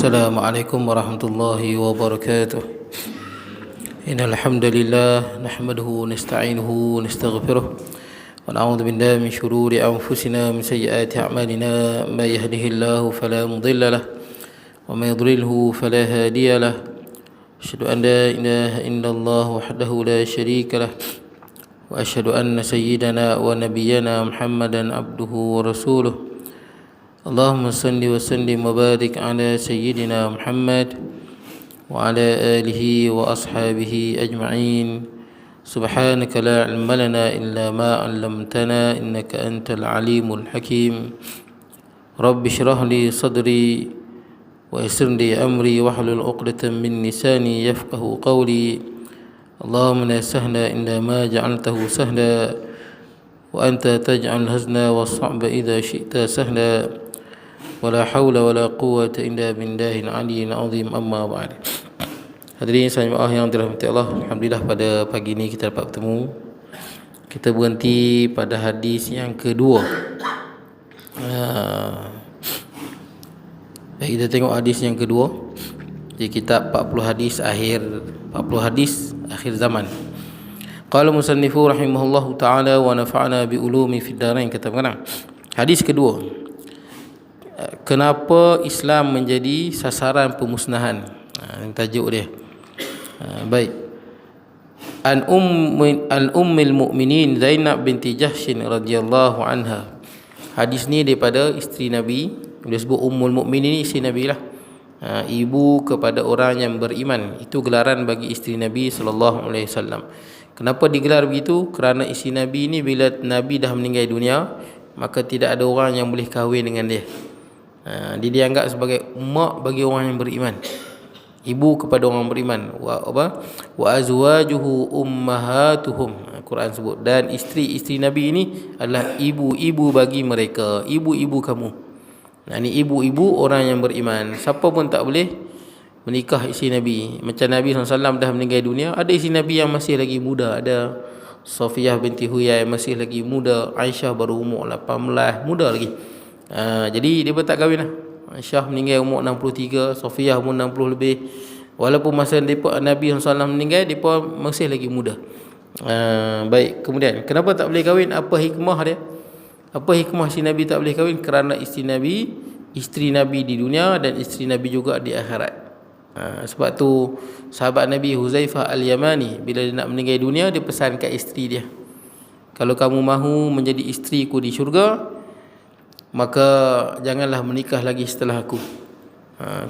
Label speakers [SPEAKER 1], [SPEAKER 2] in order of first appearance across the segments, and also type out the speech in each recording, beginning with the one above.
[SPEAKER 1] السلام عليكم ورحمة الله وبركاته. إن الحمد لله نحمده ونستعينه ونستغفره ونعوذ بالله من شرور أنفسنا ومن سيئات أعمالنا. ما يهده الله فلا مضل له وما يضلله فلا هادي له. أشهد أن لا إله إلا الله وحده لا شريك له وأشهد أن سيدنا ونبينا محمدا عبده ورسوله. اللهم صل وسلم وبارك على سيدنا محمد وعلى آله وأصحابه أجمعين. سبحانك لا علم لنا إلا ما علمتنا إنك أنت العليم الحكيم. رب اشرح لي صدري ويسر لي أمري واحلل عقدة من لساني يفقه قولي. اللهم لا سهل إلا ما جعلته سهلا وأنت تجعل الحزن والصعب إذا شئت سهلا. ولا حول ولا قوة إلا بالله العلي العظيم. أما بعد. Hadirin jemaah yang dirahmati Allah, alhamdulillah pada pagi ini kita dapat bertemu. Kita berhenti pada hadis yang kedua. Kita tengok hadis yang kedua di kitab 40 hadis akhir zaman. Qala musannifu rahimahullahu taala wa nafa'ana bi ulumi fid darain. Kata mengenang hadis kedua, kenapa Islam menjadi sasaran pemusnahan. Ini tajuk dia. Baik. An ummil mu'minin Zainab binti Jahshin radhiyallahu anha. Hadis ni daripada isteri Nabi. Dia sebut ummul mu'minin, isteri Nabi lah. Ibu kepada orang yang beriman. Itu gelaran bagi isteri Nabi sallallahu alaihi wasallam. Kenapa digelar begitu? Kerana isteri Nabi ni bila Nabi dah meninggal dunia, maka tidak ada orang yang boleh kahwin dengan dia. Dia dianggap sebagai mak bagi orang yang beriman, ibu kepada orang beriman. Wa azwajuhu ummahatuhum. Quran sebut, dan isteri-isteri Nabi ini adalah ibu-ibu bagi mereka, ibu-ibu kamu. Ini ibu-ibu orang yang beriman. Siapa pun tak boleh menikah isteri Nabi. Macam Nabi SAW dah meninggal dunia, ada isteri Nabi yang masih lagi muda. Ada Safiyah binti Huyai masih lagi muda, Aisyah baru umur 18, muda lagi. Jadi dia pun tak kahwin lah. Aisyah meninggal umur 63, Safiyah umur 60 lebih. Walaupun masa Nabi SAW meninggal, dia pun masih lagi muda. Baik, kemudian kenapa tak boleh kahwin? Apa hikmah dia? Apa hikmah si Nabi tak boleh kahwin? Kerana isteri Nabi di dunia dan isteri Nabi juga di akhirat. Sebab tu sahabat Nabi Huzaifah Al-Yamani, bila dia nak meninggal dunia, dia pesan kat isteri dia, kalau kamu mahu menjadi isteriku di syurga, maka janganlah menikah lagi setelah aku.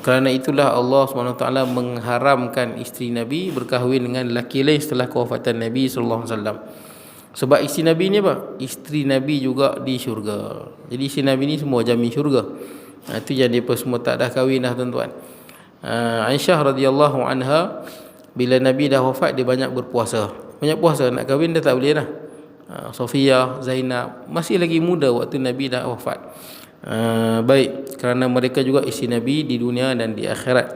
[SPEAKER 1] Kerana itulah Allah SWT mengharamkan isteri Nabi berkahwin dengan lelaki lain setelah kewafatan Nabi SAW. Sebab isteri Nabi ni apa? Isteri Nabi juga di syurga. Jadi isteri Nabi ni semua jamin syurga. Itu yang dia semua tak dah kahwin dah, tuan-tuan. Aisyah radhiyallahu anha, bila Nabi dah wafat, dia banyak berpuasa. Banyak puasa, nak kahwin dah tak boleh dah. Safiyah, Zainab masih lagi muda waktu Nabi dah wafat. Baik, kerana mereka juga isteri Nabi di dunia dan di akhirat.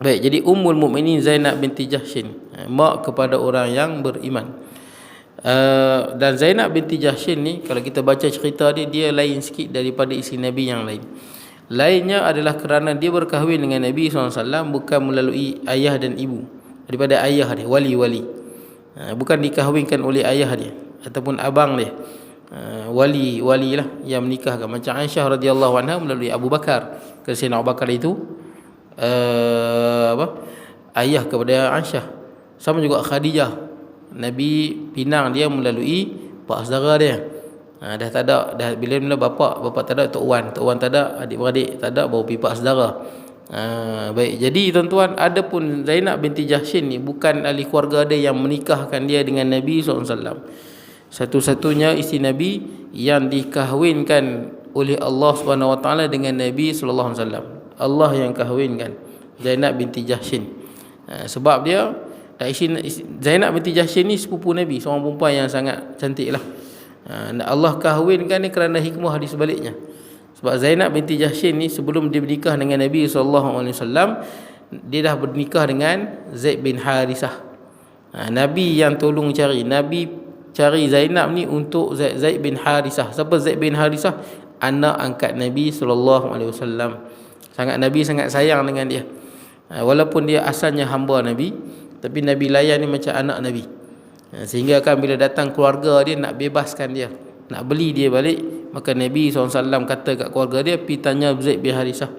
[SPEAKER 1] Baik, jadi ummul mukminin Zainab binti Jahshin, mak kepada orang yang beriman. Dan Zainab binti Jahshin ni, kalau kita baca cerita dia lain sikit daripada isteri Nabi yang lain. Lainnya adalah kerana dia berkahwin dengan Nabi SAW bukan melalui ayah dan ibu, daripada ayah dia, wali. Bukan dikahwinkan oleh ayah dia ataupun abang dia. Wali lah yang menikahkan. Macam Aisyah radhiyallahu anha melalui Abu Bakar. Kerana Abu Bakar itu ayah kepada Aisyah. Sama juga Khadijah, Nabi pinang dia melalui pak saudara dia. Dah tak ada, dah bila bapa tak ada, Tok Wan tak ada, adik-beradik tak ada, baru pergi pak saudara. Baik, jadi tuan-tuan, ada pun Zainab binti Jahshin ni bukan ahli keluarga dia yang menikahkan dia dengan Nabi SAW. Satu-satunya isteri Nabi yang dikahwinkan oleh Allah SWT dengan Nabi SAW. Allah yang kahwinkan Zainab binti Jahshin. Sebab dia Zainab binti Jahshin ni sepupu Nabi, seorang perempuan yang sangat cantik lah. Allah kahwinkan ni kerana hikmah di sebaliknya. Sebab Zainab binti Jahshin ni sebelum dia bernikah dengan Nabi SAW, dia dah bernikah dengan Zaid bin Harisah. Nabi yang tolong cari, Nabi cari Zainab ni untuk Zaid bin Harisah. Siapa Zaid bin Harisah? Anak angkat Nabi SAW. Nabi sangat sayang dengan dia. Walaupun dia asalnya hamba Nabi, tapi Nabi layan ni macam anak Nabi. Sehingga kan bila datang keluarga dia nak bebaskan dia, nak beli dia balik, maka Nabi SAW kata kat keluarga dia, pergi tanya Zaid bin Harithah,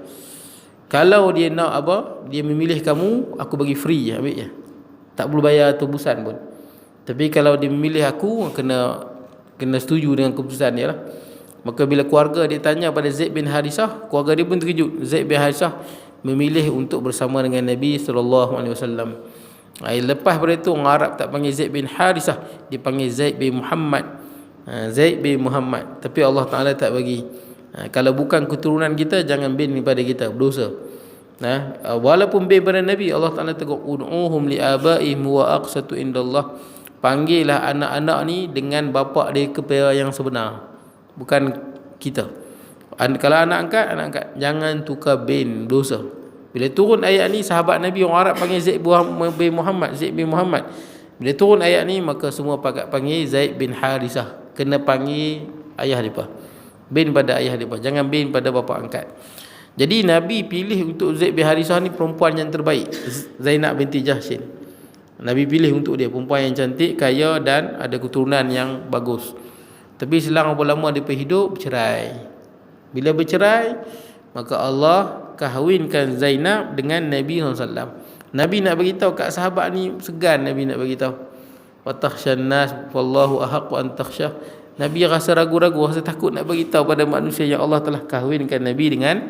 [SPEAKER 1] kalau dia nak apa, dia memilih kamu, aku bagi free, ambil je, tak perlu bayar tebusan pun. Tapi kalau dia memilih aku, kena setuju dengan keputusan dia lah. Maka bila keluarga dia tanya pada Zaid bin Harithah, keluarga dia pun terkejut. Zaid bin Harithah memilih untuk bersama dengan Nabi SAW. Lepas pada itu orang Arab tak panggil Zaid bin Harithah, dipanggil Zaid bin Muhammad. Zaid bin Muhammad. Tapi Allah Ta'ala tak bagi. Kalau bukan keturunan kita, jangan bin daripada kita, berdosa. Walaupun bin pada Nabi, Allah Ta'ala tegur, ud'uhum li'abaihim wa aqsatu indallah. Panggillah anak-anak ni dengan bapa dia kepada yang sebenar, bukan kita. Kalau anak angkat, jangan tukar bin, dosa. Bila turun ayat ni, sahabat Nabi orang Arab panggil Zaid bin Muhammad, Zaid bin Muhammad. Bila turun ayat ni, maka semua panggil Zaid bin Harithah. Kena panggil ayah depa, bin pada ayah depa, jangan bin pada bapa angkat. Jadi Nabi pilih untuk Zaid bin Harithah ni perempuan yang terbaik, Zainab binti Jahshin. Nabi pilih untuk dia perempuan yang cantik, kaya dan ada keturunan yang bagus. Tapi selang berapa lama dia hidup, bercerai. Bila bercerai, maka Allah kahwinkan Zainab dengan Nabi SAW. Nabi nak beritahu kat sahabat ni, segan Nabi nak beritahu. Wa takhshan nas wallahu ahaqqu an takhshah. Nabi rasa ragu-ragu, rasa takut nak beritahu pada manusia yang Allah telah kahwinkan Nabi dengan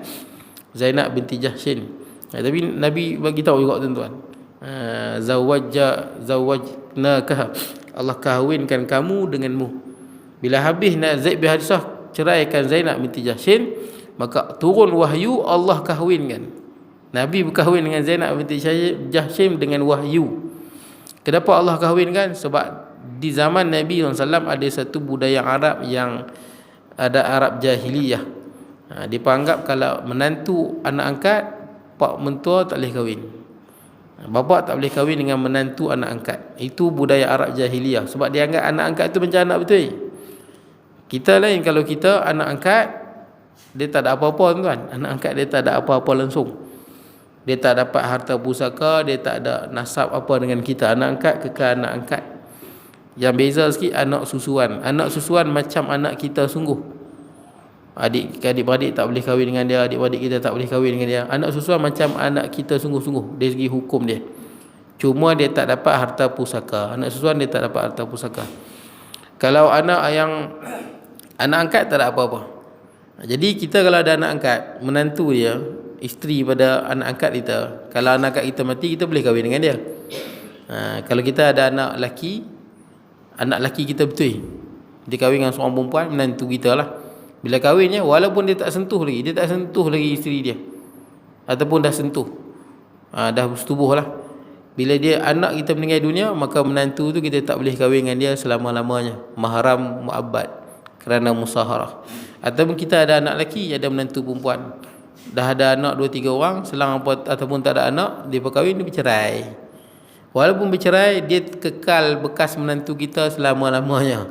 [SPEAKER 1] Zainab binti Jahshin. Tapi Nabi beritahu juga tuan-tuan, zawajnaka, Allah kahwinkan kamu denganmu. Bila habis Zaid bin Harithah ceraikan Zainab binti Jahshin, maka turun wahyu, Allah kahwinkan. Nabi berkahwin dengan Zainab binti Jahshin dengan wahyu. Kenapa Allah kahwinkan? Sebab di zaman Nabi SAW ada satu budaya Arab yang ada Arab jahiliyah. Dia anggap kalau menantu anak angkat, pak mentua tak boleh kahwin. Bapa tak boleh kahwin dengan menantu anak angkat. Itu budaya Arab jahiliyah. Sebab dia anggap anak angkat tu macam anak betul. Kita lain, kalau kita anak angkat, dia tak ada apa-apa tuan. Anak angkat dia tak ada apa-apa langsung. Dia tak dapat harta pusaka, dia tak ada nasab apa dengan kita. Anak angkat kekal anak angkat. Yang beza sikit anak susuan. Anak susuan macam anak kita sungguh. Adik-beradik tak boleh kahwin dengan dia, adik-beradik kita tak boleh kahwin dengan dia. Anak susuan macam anak kita sungguh-sungguh dari segi hukum dia. Cuma dia tak dapat harta pusaka. Anak susuan dia tak dapat harta pusaka. Kalau anak angkat tak ada apa-apa. Jadi kita kalau ada anak angkat, menantu dia, isteri pada anak angkat kita, kalau anak angkat kita mati, kita boleh kahwin dengan dia. Kalau kita ada anak laki kita betul, dia kahwin dengan seorang perempuan, menantu kita lah. Bila kahwinnya, walaupun dia tak sentuh lagi isteri dia, ataupun dah sentuh, dah bersetubuh lah. Bila dia anak kita meninggal dunia, maka menantu tu kita tak boleh kahwin dengan dia selama-lamanya, mahram mu'abbad, kerana musaharah. Ataupun kita ada anak lelaki, ada menantu perempuan, dah ada anak 2-3 orang, selang apa ataupun tak ada anak, dia berkahwin, dia bercerai. Walaupun bercerai, dia kekal bekas menantu kita selama-lamanya.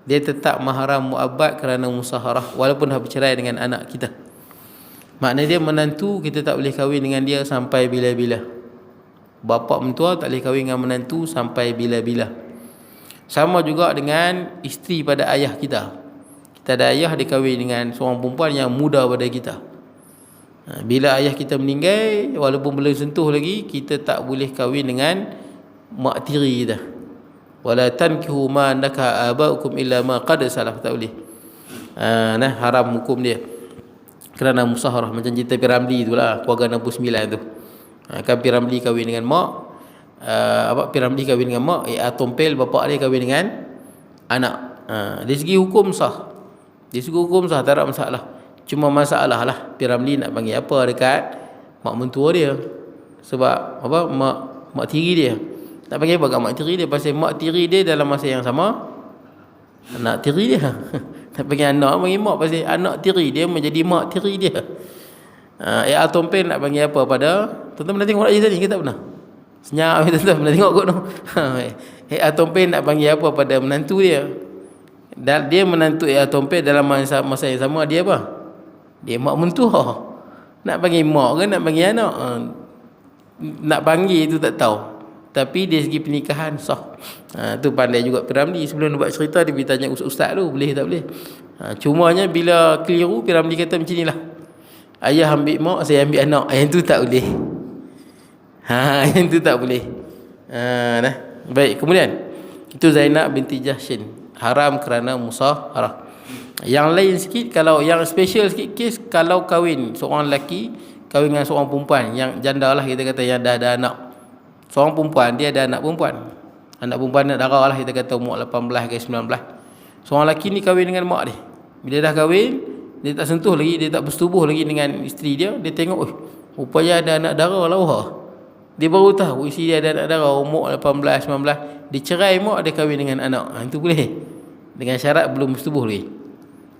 [SPEAKER 1] Dia tetap mahram mu'abbad kerana musaharah, walaupun dah bercerai dengan anak kita. Maknanya dia menantu, kita tak boleh kahwin dengan dia sampai bila-bila. Bapa mentua tak boleh kahwin dengan menantu sampai bila-bila. Sama juga dengan isteri pada ayah kita. Kita ada ayah, dia kahwin dengan seorang perempuan yang muda pada kita. Bila ayah kita meninggal, walaupun belum sentuh lagi, kita tak boleh kahwin dengan mak tiri kita. Wala tankihu ma nakaha abaukum illa ma qad salaf, tak boleh. Haram hukum dia. Kerana musaharah, macam cerita Piramli itulah, keluarga 69 tu. Kan Piramli kahwin dengan mak, Piramli kahwin dengan mak, Tompel bapa dia kahwin dengan anak. Dari segi hukum sah. Dari segi hukum sah, tak ada masalah. Cuma masalah lah Piramli nak panggil apa dekat mak mentua dia. Sebab apa, mak tiri dia. Tak panggil apa kat mak tiri dia, pasal mak tiri dia dalam masa yang sama anak tiri dia. Tak panggil anak, panggil mak, pasal anak tiri dia menjadi mak tiri dia. Tompel nak panggil apa pada, tuan-tuan pernah tengok lagi tadi ke tak pernah? Senyap tuan-tuan pernah tengok kot tu. Tompel nak panggil apa pada menantu dia. Dan dia menantu Tompel dalam masa yang sama, dia apa? Dia mak mentua. Nak panggil mak ke nak panggil anak? Nak panggil tu tak tahu. Tapi dari segi pernikahan sah. Tu pandai juga Piramli. Sebelum buat cerita dia tanya ustaz tu, boleh tak boleh. Cumanya bila keliru Piramli kata macam inilah. Ayah ambil mak, saya ambil anak. Yang tu tak boleh. Yang tu tak boleh. Nah. Baik, kemudian itu Zainab binti Jahshin, haram kerana musaharah. Yang lain sikit, kalau yang special sikit kes, kalau kahwin seorang lelaki kahwin dengan seorang perempuan yang janda lah, kita kata yang dah ada anak. Seorang perempuan dia ada anak perempuan. Anak perempuan nak darah lah, kita kata umur 18 ke 19. Seorang lelaki ni kahwin dengan mak dia. Bila dah kahwin, dia tak sentuh lagi, dia tak bersetubuh lagi dengan isteri dia. Dia tengok, rupanya ada anak darah lawa. Dia baru tahu isteri dia ada anak darah umur 18, 19. Dia cerai mak, dia kahwin dengan anak. Itu boleh. Dengan syarat belum bersetubuh lagi.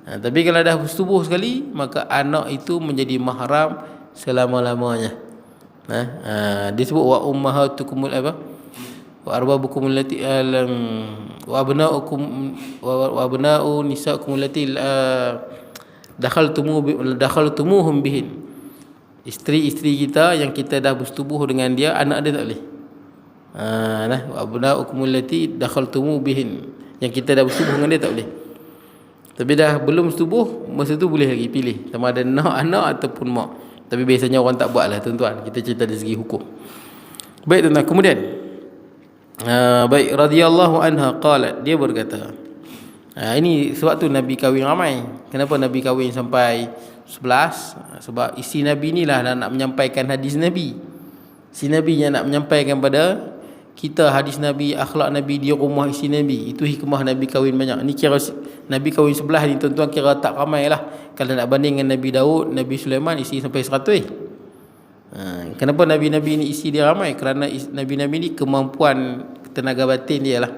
[SPEAKER 1] Tapi kalau dah bersetubuh sekali, maka anak itu menjadi mahram selama-lamanya. Disebut wa ummahatukumul apa? Wa arbabukumul lati wa abnaukum wa abnau nisaukum lati dakhaltumuhum bihin. Isteri-isteri kita yang kita dah bersetubuh dengan dia, anak dia tak boleh. Wa abnaukum lati dakhaltumu bihin. Yang kita dah bersetubuh dengan dia tak boleh. Tapi dah belum setubuh, masa tu boleh lagi pilih sama ada anak ataupun mak. Tapi biasanya orang tak buat lah tuan-tuan. Kita cerita dari segi hukum. Baik tuan-tuan, kemudian baik, radhiyallahu anha qalat, dia berkata, ini sebab tu Nabi kahwin ramai. Kenapa Nabi kahwin sampai 11? Sebab isi Nabi ni lah nak menyampaikan hadis Nabi. Si Nabi yang nak menyampaikan pada kita hadis Nabi, akhlak Nabi di rumah isi Nabi. Itu hikmah Nabi kahwin banyak. Ni kira Nabi kahwin 11 ni tuan-tuan, kira tak ramai lah. Kalau nak banding dengan Nabi Daud, Nabi Sulaiman isi sampai 100. Kenapa Nabi-Nabi ni isi dia ramai? Kerana Nabi-Nabi ni kemampuan tenaga batin dia lah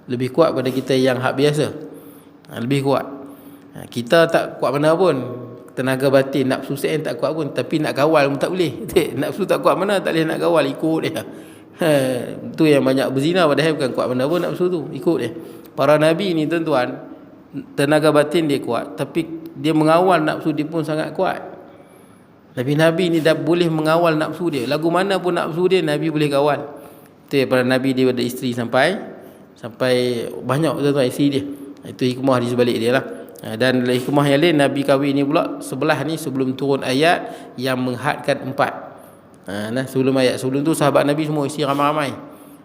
[SPEAKER 1] lebih kuat pada kita yang hak biasa. Lebih kuat. Kita tak kuat mana pun, tenaga batin, nafsu sen tak kuat pun, tapi nak kawal pun tak boleh. Nafsu tak kuat mana, tak boleh nak kawal, ikut dia. Tu yang banyak berzina, padahal bukan kuat mana pun nafsu tu, ikut dia. Para Nabi ni tuan-tuan, tenaga batin dia kuat, tapi dia mengawal nafsu dia pun sangat kuat. Nabi-Nabi ni dah boleh mengawal nafsu dia. Lagu mana pun nafsu dia, Nabi boleh kawal. Itu para Nabi dia ada isteri sampai banyak tuan-tuan isteri dia. Itu hikmah di sebalik dia lah. Dan hikmah yang lain, Nabi kahwin ni pula sebelah ni sebelum turun ayat yang menghadkan 4. Sebelum ayat sebelum tu sahabat Nabi semua isi ramai-ramai.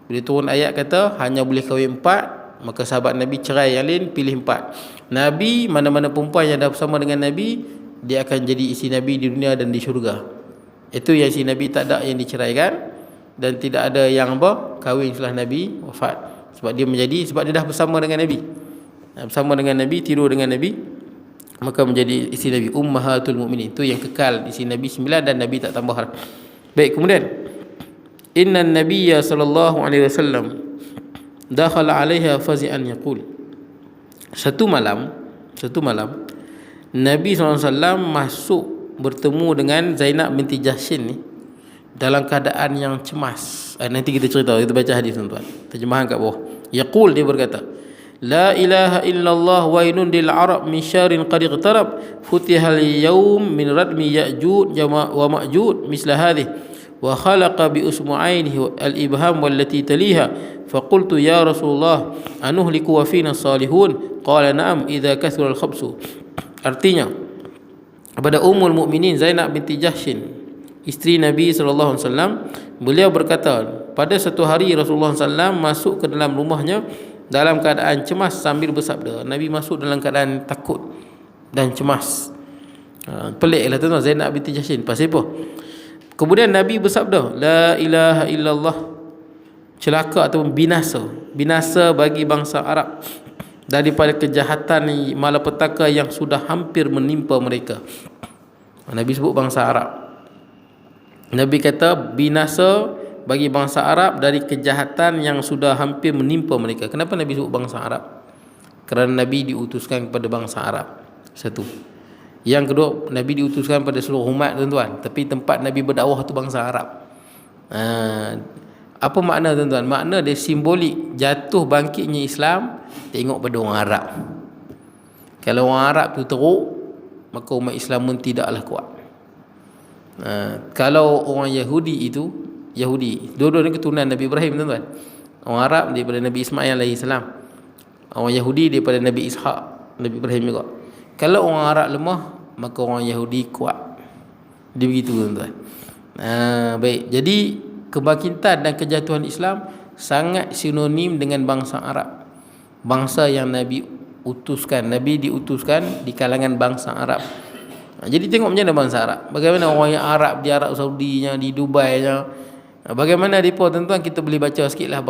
[SPEAKER 1] Bila turun ayat kata hanya boleh kahwin 4, maka sahabat Nabi cerai, yang lain pilih 4. Nabi, mana-mana perempuan yang dah bersama dengan Nabi, dia akan jadi isi Nabi di dunia dan di syurga. Itu yang isi Nabi tak ada yang diceraikan, dan tidak ada yang kahwin setelah Nabi wafat. Sebab dia dah bersama dengan Nabi. Bersama dengan Nabi, tidur dengan Nabi, maka menjadi isi Nabi, ummahatul mukminin. Itu yang kekal isi Nabi 9 dan Nabi tak tambah. Baik, kemudian inna nabiyya sallallahu alaihi wasallam dakhala alaiha fazi'an yaqul. Satu malam Nabi SAW masuk bertemu dengan Zainab binti Jahshin ni dalam keadaan yang cemas. Nanti kita cerita, kita baca hadis tuan-tuan, terjemahan kat bawah. Yaqul, dia berkata, la ilaha illallah wainun lil arab min syarin qad iqtarab futihal yawm min radmi ya'jud wa ma'jud misla hadhihi wa khalaqa bi usbu'ainihi al ibham wallati taliha faqultu ya rasulullah anuhliku wa fina salihun qala na'am idza kathura al khabsu. Artinya, kepada Ummul Mukminin Zainab binti Jahshin, isteri Nabi sallallahu alaihi wasallam, beliau berkata, pada satu hari Rasulullah SAW masuk ke dalam rumahnya dalam keadaan cemas sambil bersabda. Nabi masuk dalam keadaan takut dan cemas. Peliklah tuan-tuan, Zainab binti Jahshin, pasal apa? Kemudian Nabi bersabda, la ilaha illallah, celaka ataupun binasa bagi bangsa Arab daripada kejahatan malapetaka yang sudah hampir menimpa mereka. Nabi sebut bangsa Arab. Nabi kata binasa bagi bangsa Arab dari kejahatan yang sudah hampir menimpa mereka. Kenapa Nabi sebut bangsa Arab? Kerana Nabi diutuskan kepada bangsa Arab. Satu. Yang kedua, Nabi diutuskan pada seluruh umat tuan-tuan, tapi tempat Nabi berdakwah tu bangsa Arab. Apa makna tuan-tuan? Makna dia simbolik jatuh bangkitnya Islam tengok pada orang Arab. Kalau orang Arab tu teruk, maka umat Islam pun tidaklah kuat. Kalau orang Yahudi itu, dua-duanya keturunan Nabi Ibrahim tuan-tuan. Orang Arab daripada Nabi Ismail AS, orang Yahudi daripada Nabi Ishaq, Nabi Ibrahim juga. Kalau orang Arab lemah, maka orang Yahudi kuat. Dia begitu tuan-tuan. Baik, jadi kebangkitan dan kejatuhan Islam sangat sinonim dengan bangsa Arab, bangsa yang Nabi utuskan. Nabi diutuskan di kalangan bangsa Arab. Jadi tengok macam mana bangsa Arab, bagaimana orang yang Arab di Arab Saudinya, di Dubai-nya, bagaimana mereka tuan-tuan. Kita boleh baca sikitlah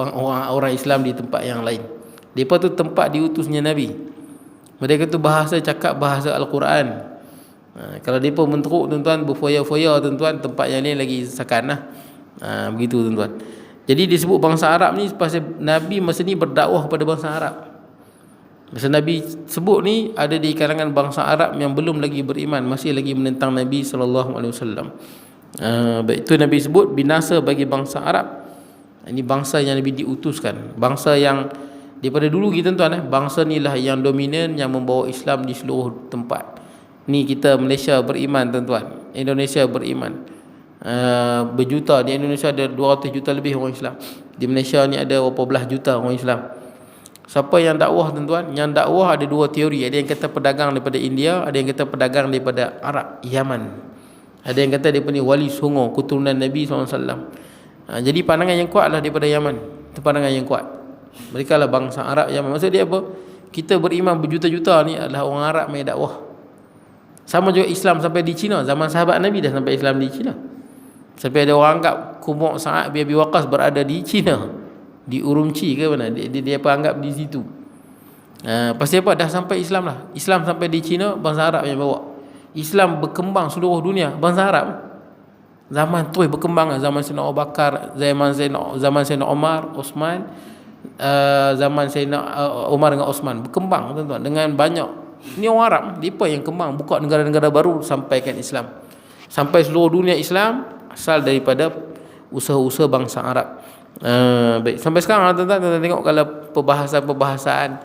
[SPEAKER 1] orang Islam di tempat yang lain. Mereka tu tempat diutusnya Nabi. Mereka tu cakap bahasa Al-Quran. Kalau mereka menteruk tuan-tuan, berfoya-foya tuan-tuan, tempat yang lain lagi sakanah. Begitu tuan-tuan. Jadi disebut bangsa Arab ni pasal Nabi masa ni berdakwah kepada bangsa Arab. Masa Nabi sebut ni ada di kalangan bangsa Arab yang belum lagi beriman, masih lagi menentang Nabi SAW. Baik, itu Nabi sebut binasa bagi bangsa Arab. Ini bangsa yang Nabi diutuskan, bangsa yang daripada dulu kita tuan-tuan, bangsa ni lah yang dominan, yang membawa Islam di seluruh tempat. Ni kita Malaysia beriman tuan-tuan, Indonesia beriman. Berjuta di Indonesia ada 200 juta lebih orang Islam. Di Malaysia ni ada berapa belas juta orang Islam. Siapa yang dakwah tuan-tuan? Yang dakwah ada dua teori. Ada yang kata pedagang daripada India, ada yang kata pedagang daripada Arab, Yaman. Ada yang kata daripada Wali Songo, keturunan Nabi SAW. Jadi pandangan yang kuat lah daripada Yaman. Itu pandangan yang kuat. Mereka lah bangsa Arab Yaman. Maksud dia apa? Kita beriman berjuta-juta ni adalah orang Arab yang dakwah. Sama juga Islam sampai di China. Zaman sahabat Nabi dah sampai Islam di China. Sampai ada orang anggap Qumuk Sa'ad bin Abi Waqqas berada di China, di Urumqi ke mana, dia apa anggap di situ. Pasti apa, dah sampai Islam lah. Islam sampai di China, bangsa Arab yang bawa. Islam berkembang seluruh dunia, bangsa Arab. Zaman terus berkembang, zaman Sayyidina Abu Bakar, zaman Sayyidina Umar, Osman, zaman Sayyidina Umar dengan Osman berkembang tuan-tuan dengan banyak. Ni orang Arab, mereka yang kembang, buka negara-negara baru, sampaikan Islam. Sampai seluruh dunia Islam asal daripada usaha-usaha bangsa Arab. Baik, sampai sekarang tuan-tuan tengok kalau perbahasan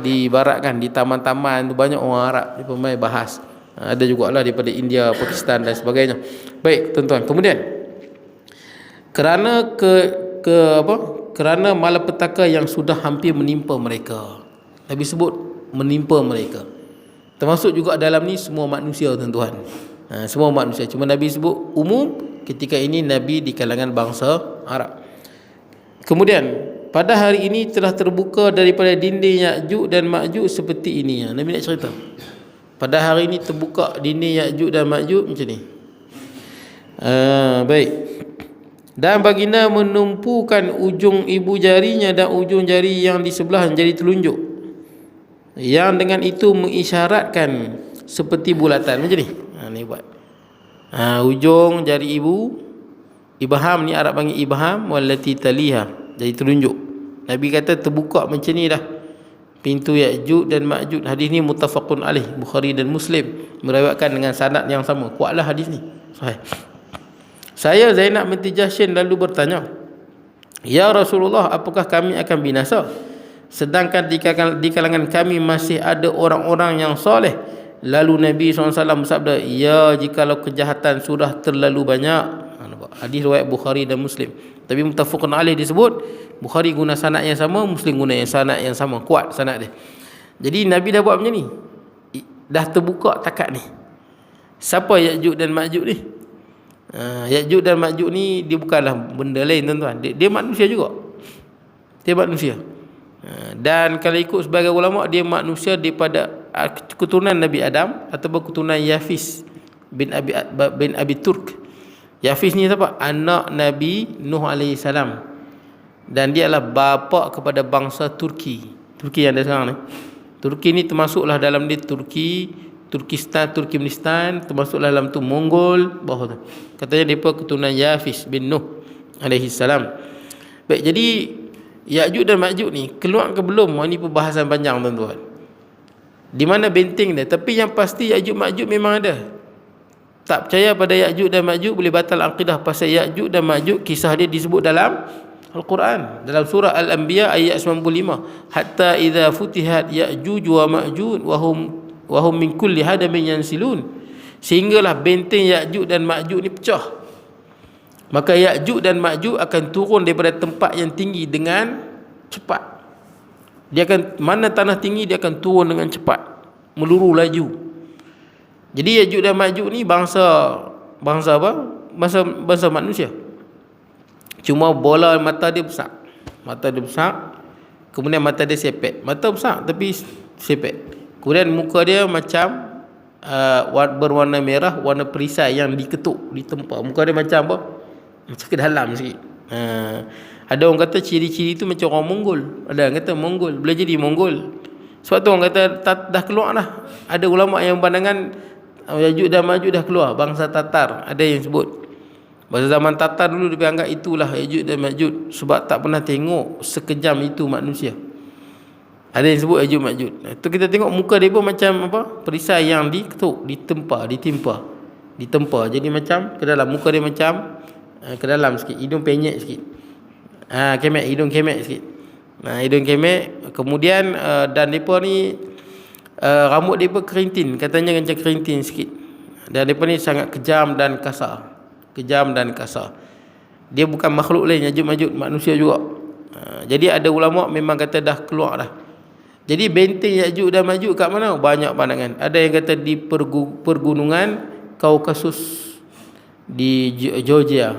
[SPEAKER 1] di barat kan, di taman-taman tu banyak orang Arab dia pemain bahas. Ada jugalah daripada India, Pakistan dan sebagainya. Baik tuan-tuan, kemudian kerana malapetaka yang sudah hampir menimpa mereka. Nabi sebut menimpa mereka. Termasuk juga dalam ni semua manusia tuan-tuan. Semua manusia. Cuma Nabi sebut umum ketika ini Nabi di kalangan bangsa Arab. Kemudian pada hari ini telah terbuka daripada dinding Ya'juj dan Ma'juj seperti ini. Nabi nak cerita. Pada hari ini terbuka dinding Ya'juj dan Ma'juj macam ni. Baik. Dan baginda menumpukan ujung ibu jarinya dan ujung jari yang di sebelah menjadi telunjuk, yang dengan itu mengisyaratkan seperti bulatan macam ni. Ni buat. Ujung jari ibu, ibham ni Arab panggil ibham, wallati taliha, jadi telunjuk. Nabi kata terbuka macam ni dah pintu Ya'juj dan Ma'juj. Hadis ni muttafaqun alaih, Bukhari dan Muslim meriwayatkan dengan sanad yang sama. Kuatlah hadis ni, sahih. Saya Zainab binti Jahsy lalu bertanya, "Ya Rasulullah, apakah kami akan binasa sedangkan di kalangan kami masih ada orang-orang yang soleh?" Lalu Nabi SAW bersabda, "Ya, jikalau kejahatan sudah terlalu banyak." Hadis riwayat Bukhari dan Muslim. Tapi muttafaqun alaih disebut, Bukhari guna sanad yang sama, Muslim guna sanad yang sama. Kuat sanad dia. Jadi Nabi dah buat macam ni. Dah terbuka takat ni. Siapa Ya'juj dan Ma'juj ni? Ya'juj dan Ma'juj ni dia bukanlah benda lain tuan-tuan. Dia manusia juga. Dia manusia. Dan kalau ikut sebagai ulama, dia manusia daripada keturunan Nabi Adam ataupun keturunan Yafis bin Abi Turk. Yafis ni siapa? Anak Nabi Nuh AS. Dan dia adalah bapa kepada bangsa Turki. Turki yang ada sekarang ni. Turki ni termasuklah dalam dia Turkistan, Turkmenistan, termasuklah dalam tu Mongol bawah tu. Katanya depa keturunan Yafis bin Nuh AS. Baik, jadi Ya'juj dan Ma'juj ni keluar ke belum? Ini perbahasan panjang tuan-tuan. Di mana benteng dia? Tapi yang pasti Ya'juj Ma'juj memang ada. Tak percaya pada Ya'juj dan Ma'juj boleh batal akidah pasal Ya'juj dan Ma'juj kisah dia disebut dalam Al-Quran, dalam surah Al-Anbiya ayat 95. Hatta idza futihat Ya'juj wa Ma'juj wa hum min kulli hadamin yansilun. Sehinggalah benteng Ya'juj dan Ma'juj ni pecah. Maka Ya'juj dan Ma'juj akan turun daripada tempat yang tinggi dengan cepat. Dia akan, mana tanah tinggi dia akan turun dengan cepat, meluru laju. Jadi Ya'juj dan Ma'juj ni bangsa apa? Bangsa manusia. Cuma bola mata dia besar. Mata dia besar, kemudian mata dia sepet. Mata besar tapi sepet. Kemudian muka dia macam berwarna merah, warna perisai yang diketuk, ditempa. Muka dia macam apa? Macam ke dalam sikit. Ada orang kata ciri-ciri tu macam orang Mongol. Ada orang kata Mongol, boleh jadi Mongol. Sebab tu orang kata dah keluar dah. Ada ulama yang pandangan Ya'juj dan Ma'juj dah keluar, bangsa Tatar. Ada yang sebut pada zaman Tatar dulu dia anggap itulah Ya'juj dan Ma'juj, sebab tak pernah tengok sekejam itu manusia. Ada yang sebut Ya'juj Ma'juj. Itu kita tengok muka dia pun macam apa? Perisai yang diketuk, ditempa. Jadi macam ke dalam, muka dia macam ke dalam sikit, hidung penyek sikit. Kemek, hidung kemek sikit. Hidung kemek. Kemudian dan depa ni rambut depa kerintin, katanya macam kerintin sikit. Dan depa ni sangat kejam dan kasar. Dia bukan makhluk lain, Ya'juj Ma'juj, manusia juga. Jadi ada ulama memang kata dah keluar dah. Jadi benteng Ya'juj dan Ma'juj kat mana? Banyak pandangan. Ada yang kata di pergunungan Kaukasus di Georgia.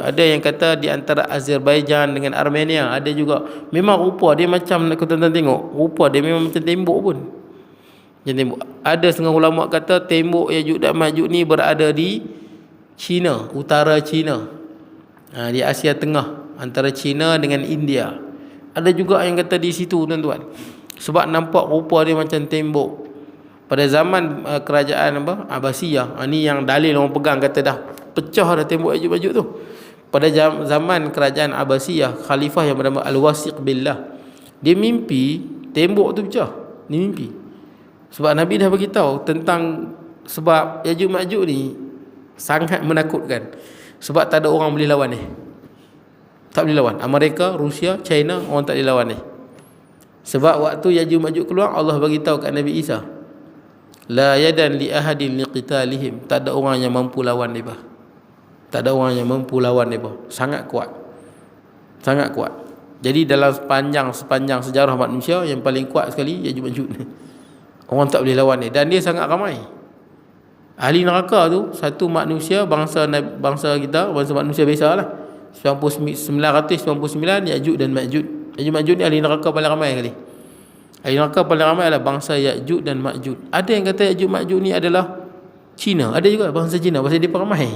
[SPEAKER 1] Ada yang kata di antara Azerbaijan dengan Armenia. Ada juga. Memang rupa dia macam, nak tuan-tuan tengok, rupa dia memang macam tembok pun. Macam tembok. Ada setengah ulama kata tembok Ya'juj dan Ma'juj ni berada di China, utara China, di Asia Tengah, antara China dengan India. Ada juga yang kata di situ, tuan-tuan. Sebab nampak rupa dia macam tembok. Pada zaman kerajaan Abbasiyah, ni yang dalil orang pegang kata dah pecah dah tembok Ya'juj Ma'juj tu. Pada zaman kerajaan Abbasiyah, khalifah yang bernama Al-Wasiq Billah, dia mimpi tembok tu pecah. Dia mimpi. Sebab Nabi dah beritahu tentang, sebab Ya'juj Ma'juj ni sangat menakutkan. Sebab tak ada orang boleh lawan ni. Tak boleh lawan. Amerika, Rusia, China, orang tak boleh lawan ni. Sebab waktu Ya'juj Ma'juj keluar, Allah bagi tahu kat Nabi Isa, la yadan li ahadin liqitalihim. Tak ada orang yang mampu lawan mereka. Sangat kuat. Jadi dalam sepanjang sejarah manusia, yang paling kuat sekali Ya'juj Ma'juj. Orang tak boleh lawan dia. Dan dia sangat ramai. Ahli neraka tu satu manusia, bangsa kita, bangsa manusia biasa lah, 999 Ya'juj dan Ma'juj. Ya'juj Ma'juj ni ahli neraka paling ramai kali. Ahli neraka paling ramai adalah bangsa Ya'juj dan Ma'juj. Ada yang kata Ya'juj Ma'juj ni adalah Cina, ada juga bangsa Cina, pasal dia ramai.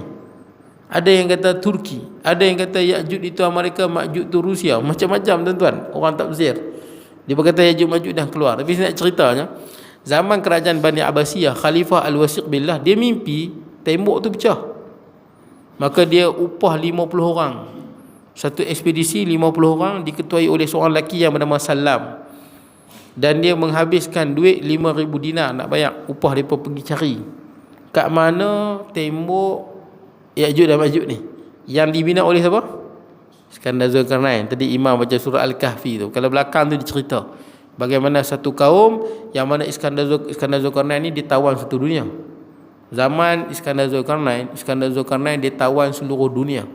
[SPEAKER 1] Ada yang kata Turki, ada yang kata Ya'juj itu Amerika, Ma'juj tu Rusia. Macam-macam, tuan-tuan, orang tafsir. Dia berkata Ya'juj Ma'juj dah keluar. Tapi saya nak ceritanya, zaman kerajaan Bani Abbasiyah, Khalifah Al-Wasiq Billah, dia mimpi tembok tu pecah. Maka dia upah 50 orang. Satu ekspedisi 50 orang diketuai oleh seorang lelaki yang bernama Salam. Dan dia menghabiskan duit 5,000 dinar nak bayar upah mereka pergi cari kat mana tembok Ya'juj dan Ma'juj ni, yang dibina oleh siapa? Iskandar Zulkarnain. Tadi Imam baca surah Al-Kahfi tu. Kalau belakang tu dicerita bagaimana satu kaum yang mana Iskandar Zulkarnain ni ditawan satu dunia. Zaman Iskandar Zulkarnain ditawan seluruh dunia.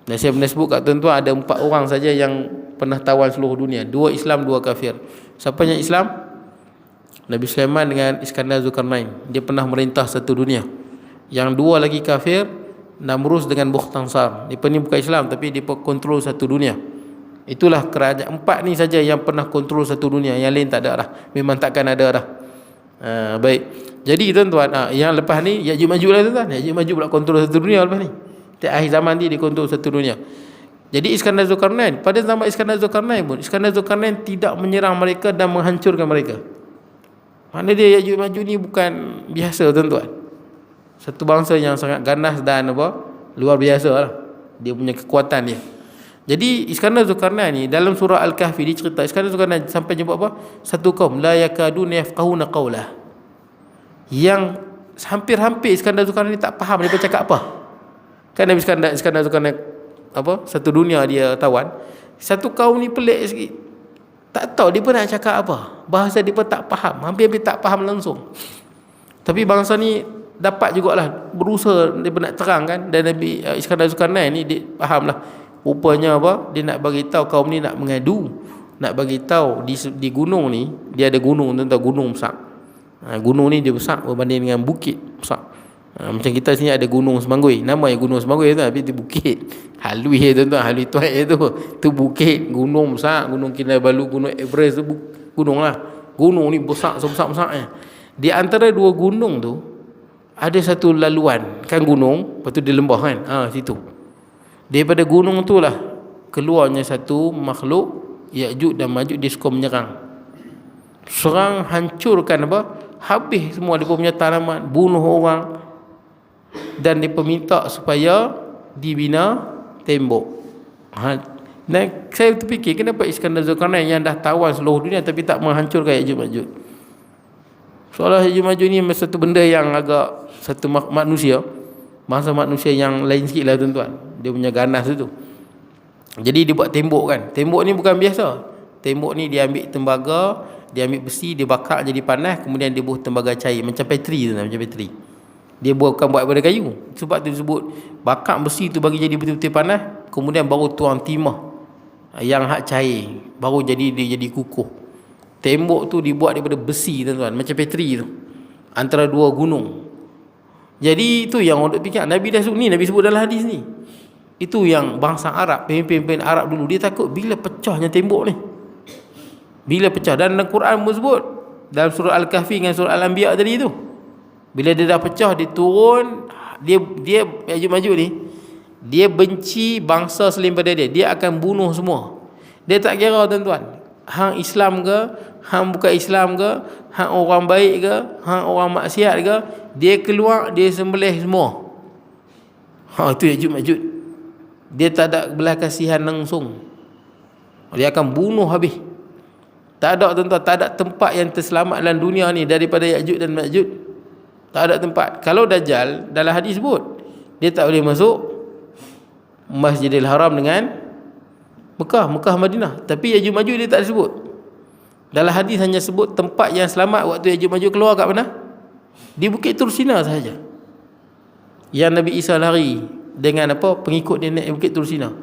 [SPEAKER 1] Dan saya pernah sebut kat tuan-tuan, ada 4 orang saja yang pernah tawan seluruh dunia. 2 Islam, 2 kafir. Siapa yang Islam? Nabi Sulaiman dengan Iskandar Zulkarnain. Dia pernah merintah satu dunia. Yang 2 lagi kafir, Namrus dengan Bukhtansar. Dia ni bukan Islam, tapi dia kontrol satu dunia. Itulah kerajaan 4 ni saja yang pernah kontrol satu dunia. Yang lain tak ada dah. Memang takkan ada dah. Baik. Jadi tuan-tuan, yang lepas ni Ya'juj Ma'juj lah, tuan-tuan. Ya'juj Ma'juj pula kontrol satu dunia lepas ni. Akhir zaman dia kontrol satu dunia. Jadi Iskandar Zulkarnain, pada zaman Iskandar Zulkarnain pun, Iskandar Zulkarnain tidak menyerang mereka dan menghancurkan mereka. Maknanya dia Ya'juj Ma'juj ni bukan biasa, tuan-tuan. Satu bangsa yang sangat ganas dan luar biasa lah. Dia punya kekuatan dia. Jadi Iskandar Zulkarnain ni dalam surah Al-Kahfi dicerita, Iskandar Zulkarnain sampai jumpa apa? Satu kaum la yakaduna yafqahuna qawlah. Yang hampir-hampir Iskandar Zulkarnain ni tak faham dia bercakap apa. Kan Nabi Iskandar Zulkarnain satu dunia dia tawan. Satu kaum ni pelik sikit. Tak tahu dia pun nak cakap apa. Bahasa dia pun tak faham. Hampir-hampir tak faham langsung. Tapi bangsa ni dapat jugalah berusaha dia nak terang kan. Dan Nabi Iskandar Zulkarnain ni dia fahamlah rupanya apa, dia nak bagi tahu kaum ni nak mengadu, nak bagi tahu di gunung ni dia ada gunung, tuan-tuan, gunung besar. Gunung ni dia besar berbanding dengan bukit besar. Macam kita sini ada Gunung Semanggui, nama yang Gunung Semanggui tu, tapi itu bukit. Halui tuan-tuan, Halui Tuai tu bukit, gunung besar, Gunung Kinabalu, Gunung Everest tu gunung lah. Gunung ni besar, sebesar-besarnya. Di antara dua gunung tu ada satu laluan, kan gunung, lepas tu dia lembah kan, situ. Daripada gunung tu lah keluarnya satu makhluk, Ya'juj dan Ma'juj. Dia suka menyerang, serang, hancurkan apa, habis semua dia punya tanaman, bunuh orang. Dan dia minta supaya dibina tembok. Dan saya terfikir, kenapa Iskandar Zulkarnain yang dah tawan seluruh dunia tapi tak menghancurkan Ya'juj Ma'juj? Soalnya Ya'juj Ma'juj ni satu benda yang agak, satu manusia, bangsa manusia yang lain sikit lah tuan-tuan. Dia punya ganas tu. Jadi dia buat tembok kan. Tembok ni bukan biasa. Tembok ni dia ambil tembaga, dia ambil besi, dia bakar jadi panas, kemudian dia buat tembaga cair macam petri tu, macam petri. Dia bukan buat daripada kayu. Sebab tu disebut bakar besi tu bagi jadi betul-betul panas, kemudian baru tuang timah yang hak cair, baru dia jadi kukuh. Tembok tu dibuat daripada besi tuan-tuan, macam petri tu, antara dua gunung. Jadi itu yang orang fikir Nabi dah sebut ni, Nabi sebut dalam hadis ni. Itu yang bangsa Arab, pemimpin-pemimpin Arab dulu, dia takut bila pecahnya tembok ni. Bila pecah. Dan dalam Quran pun sebut dalam surah Al-Kahfi dengan surah Al-Anbiya tadi tu, bila dia dah pecah, dia turun, dia Ya'juj Ma'juj ni, dia benci bangsa selain pada dia akan bunuh semua. Dia tak kira tuan-tuan, hang Islam ke, hang bukan Islam ke, hang orang baik ke, hang orang maksiat ke, dia keluar, dia sembelih semua. Itu Ya'juj Ma'juj. Dia tak ada belas kasihan langsung, dia akan bunuh habis. Tak ada tuan-tuan, tak ada tempat yang terselamat dalam dunia ni daripada Ya'juj dan Ma'juj. Tak ada tempat. Kalau Dajjal, dalam hadis sebut, dia tak boleh masuk Masjidil Haram dengan Mekah Madinah. Tapi Ya'juj Ma'juj dia tak sebut. Dalam hadis hanya sebut tempat yang selamat waktu Ya'juj Ma'juj keluar kat mana? Di Bukit Tursina sahaja. Yang Nabi Isa lari dengan apa, pengikut dia naik Bukit Tursina.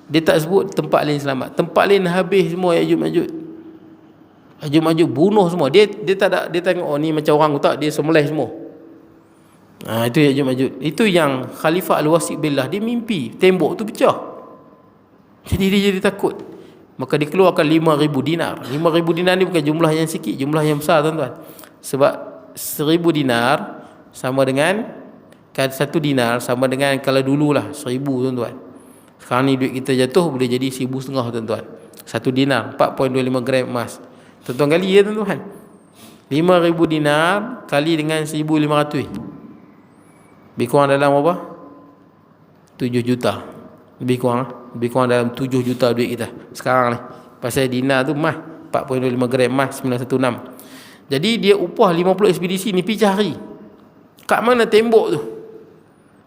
[SPEAKER 1] Dia tak sebut tempat lain selamat. Tempat lain habis semua Ya'juj Ma'juj. Ya'juj Ma'juj bunuh semua. Dia tak ada, dia tengok ni macam orang tak, dia sembelih semua. Itu Ya'juj Ma'juj. Itu yang Khalifah Al-Wasiq Billah, dia mimpi tembok tu pecah. Jadi dia jadi takut. Maka dikeluarkan 5,000 dinar. 5,000 dinar ni bukan jumlah yang sikit, jumlah yang besar tuan-tuan. Sebab 1,000 dinar sama dengan, kan 1 dinar sama dengan kalau dululah 1,000 tuan-tuan. Sekarang ni duit kita jatuh boleh jadi 1,500 tuan-tuan. 1 dinar 4.25 gram emas. Tuan-tuan kali ya tuan-tuan. 5,000 dinar kali dengan 1,500. Lebih kurang dalam apa? 7 juta. Lebih kurang dalam 7 juta duit kita sekarang ni. Pasal dinar tu emas 4.25 gram emas 916. Jadi dia upah 50 ekspedisi ni pergi cari kat mana tembok tu.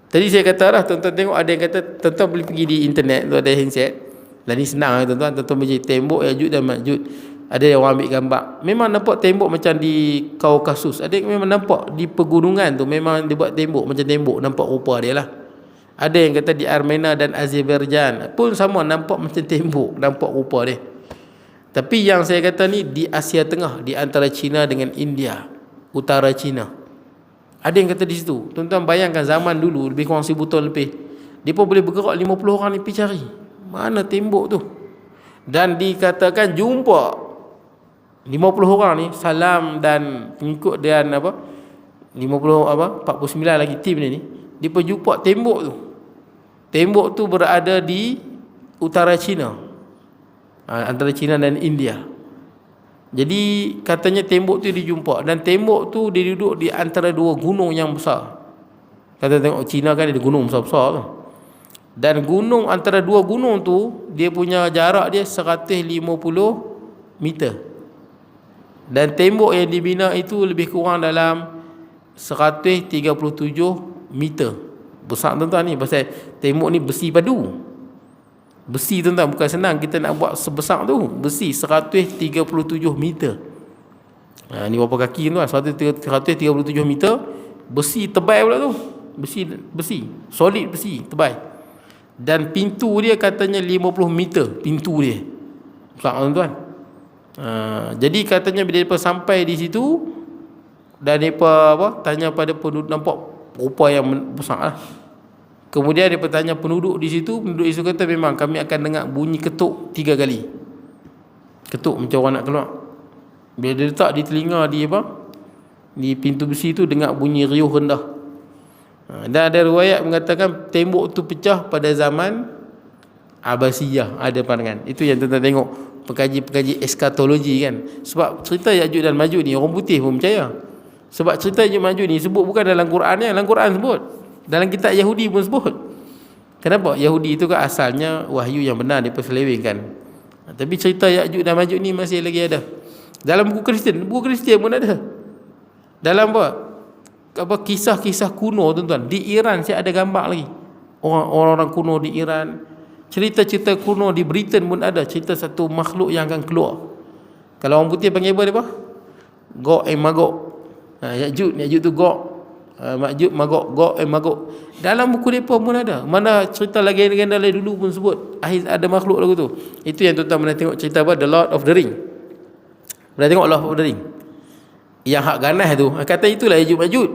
[SPEAKER 1] Tadi saya kata lah, tuan-tuan tengok, ada yang kata tuan-tuan boleh pergi di internet tu, ada handset. Dan ni senang lah tuan-tuan. Tuan-tuan pergi tembok Ya'juj dan Ma'juj. Ada yang orang ambil gambar, memang nampak tembok macam di Kaukasus. Ada yang memang nampak di pegunungan tu, memang dia buat tembok macam tembok, nampak rupa dia lah. Ada yang kata di Armenia dan Azerbaijan pun sama, nampak macam tembok, nampak rupa dia. Tapi yang saya kata ni di Asia Tengah, di antara China dengan India, utara China. Ada yang kata di situ. Tuan-tuan bayangkan zaman dulu, lebih kurang 1,000 tahun lebih, dia pun boleh bergerak 50 orang ni pergi cari mana tembok tu. Dan dikatakan jumpa 50 orang ni, salam dan pengikut dan 49 lagi tim ni, dia pergi jumpa tembok tu. Tembok tu berada di utara China, antara China dan India. Jadi katanya tembok tu dijumpa, dan tembok tu dia duduk di antara dua gunung yang besar. Kata tengok China kan ada gunung besar-besar tu. Dan gunung, antara dua gunung tu, dia punya jarak dia 150 meter. Dan tembok yang dibina itu lebih kurang dalam 137 meter. Besar tuan-tuan ni, pasal tembok ni besi padu. Besi tuan-tuan, bukan senang kita nak buat sebesar tu. Besi 137 meter. Ni berapa kaki tuan? 137 meter. Besi tebal pula tu. Besi. Solid besi, tebal. Dan pintu dia katanya 50 meter. Pintu dia. Besar tuan-tuan. Jadi katanya bila mereka sampai di situ, dan mereka tanya pada penduduk, nampak rupa yang besar lah. Kemudian mereka tanya penduduk di situ kata memang kami akan dengar bunyi ketuk 3 kali. Ketuk macam orang nak keluar. Bila dia letak di telinga di pintu besi tu, dengar bunyi riuh rendah. Dan ada riwayat mengatakan tembok tu pecah pada zaman Abbasiyah, ada pandangan. Itu yang tuan-tuan tengok pengkaji-pengkaji eskatologi kan. Sebab cerita Ya'juj dan Ma'juj ni orang putih pun percaya. Sebab cerita Ya'juj Ma'juj ni sebut bukan dalam Quran ni, dalam Quran sebut. Dalam kitab Yahudi pun sebut. Kenapa? Yahudi itu kan asalnya wahyu yang benar diperselewengkan. Tapi cerita Ya'juj dan Ma'juj ni masih lagi ada. Dalam buku Kristian pun ada. Dalam kisah-kisah kuno tuan-tuan. Di Iran saya ada gambar lagi. Orang-orang kuno di Iran. Cerita-cerita kuno di Britain pun ada. Cerita satu makhluk yang akan keluar. Kalau orang putih panggil apa? Gog and Magog. Ya'juj tu Gog. Ma'juj, Magog. Gog and Magog. Dalam buku mereka pun ada. Mana cerita legenda dulu pun sebut ada makhluk lagu tu. Itu yang tuan-tuan pernah tengok cerita The Lord of the Ring. Pernah tengok Lord of the Ring? Yang hak ganas tu, kata itulah Ya'juj Ma'juj.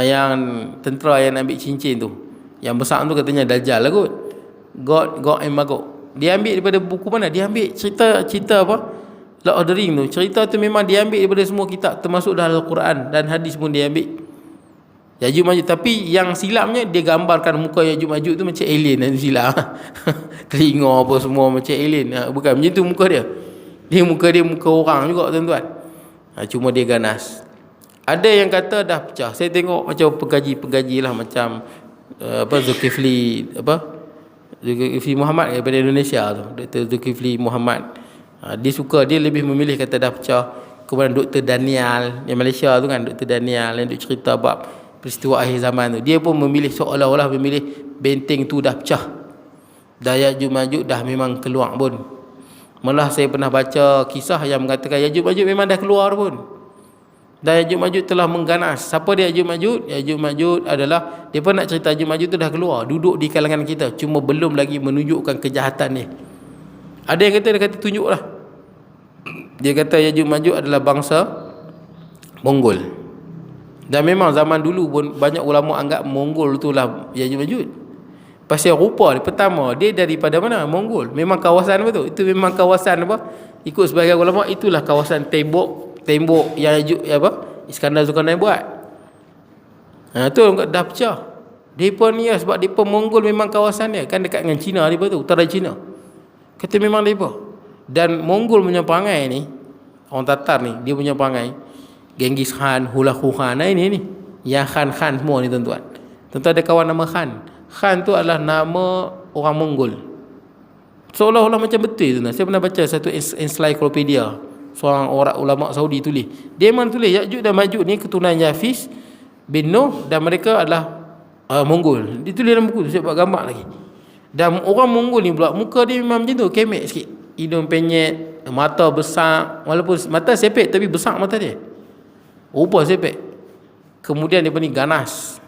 [SPEAKER 1] Yang tentera yang ambil cincin tu, yang besar tu katanya Dajjal lah kot. Gog and Magog. Dia ambil daripada buku mana? Dia ambil cerita Lord of the Ring tu. Cerita tu memang dia ambil daripada semua kitab, termasuk dalam Al-Quran dan hadis pun dia ambil. Ya'juj Ma'juj. Tapi yang silapnya dia gambarkan muka Ya'juj Ma'juj tu macam alien dan silap. Telinga apa semua macam alien. Bukan macam tu muka dia. Muka orang juga tuan-tuan. Cuma dia ganas. Ada yang kata dah pecah. Saya tengok macam pengkaji lah, macam Zulkifli Muhammad daripada Indonesia tu, Dr. Zulkifli Muhammad. Dia lebih memilih kata dah pecah. Kemudian Dr. Daniel yang Malaysia tu kan, Dr. Daniel yang duk cerita bab peristiwa akhir zaman tu, dia pun memilih seolah-olah memilih benteng tu dah pecah. Ya'juj Ma'juj dah memang keluar pun. Malah saya pernah baca kisah yang mengatakan Ya'juj Ma'juj memang dah keluar pun. Dan Ya'juj Ma'juj telah mengganas. Siapa dia Ya'juj Ma'juj? Ya'juj Ma'juj adalah, dia pun nak cerita Ya'juj Ma'juj tu dah keluar, duduk di kalangan kita, cuma belum lagi menunjukkan kejahatan dia. Ada yang dia kata tunjuklah. Dia kata Ya'juj Ma'juj adalah bangsa Mongol. Dan memang zaman dulu pun banyak ulama anggap Mongol itulah Ya'juj Ma'juj. Pasal rupa dia, pertama dia daripada mana? Mongol. Memang kawasan apa tu? Itu memang kawasan apa? Ikut sebagian ulama itulah kawasan tembok yang Iskandar Zulkarnain buat. Tu dah pecah. Depa ni sebab depa Mongol memang kawasan dia kan dekat dengan Cina, depa tu utara Cina. Kata memang depa. Dan Mongol punya perangai ni, orang Tatar ni, dia punya perangai Genghis Khan, Hulagu Khan, ini yang Khan semua ni tuan-tuan. Tuan-tuan ada kawan nama Khan. Khan tu adalah nama orang Mongol. Seolah-olah macam betul tu. Saya pernah baca satu encyclopedia, seorang orang ulama Saudi tulis. Dia memang tulis Ya'juj dan Ma'juj ni keturunan Yafis bin Nuh dan mereka adalah Mongol. Dia tulis dalam buku tu, saya buat gambar lagi. Dan orang Mongol ni pula muka dia memang macam tu, kemek sikit. Hidung penyet, mata besar, walaupun mata sepet tapi besar mata dia. Rupa sepet. Kemudian dia ni ganas.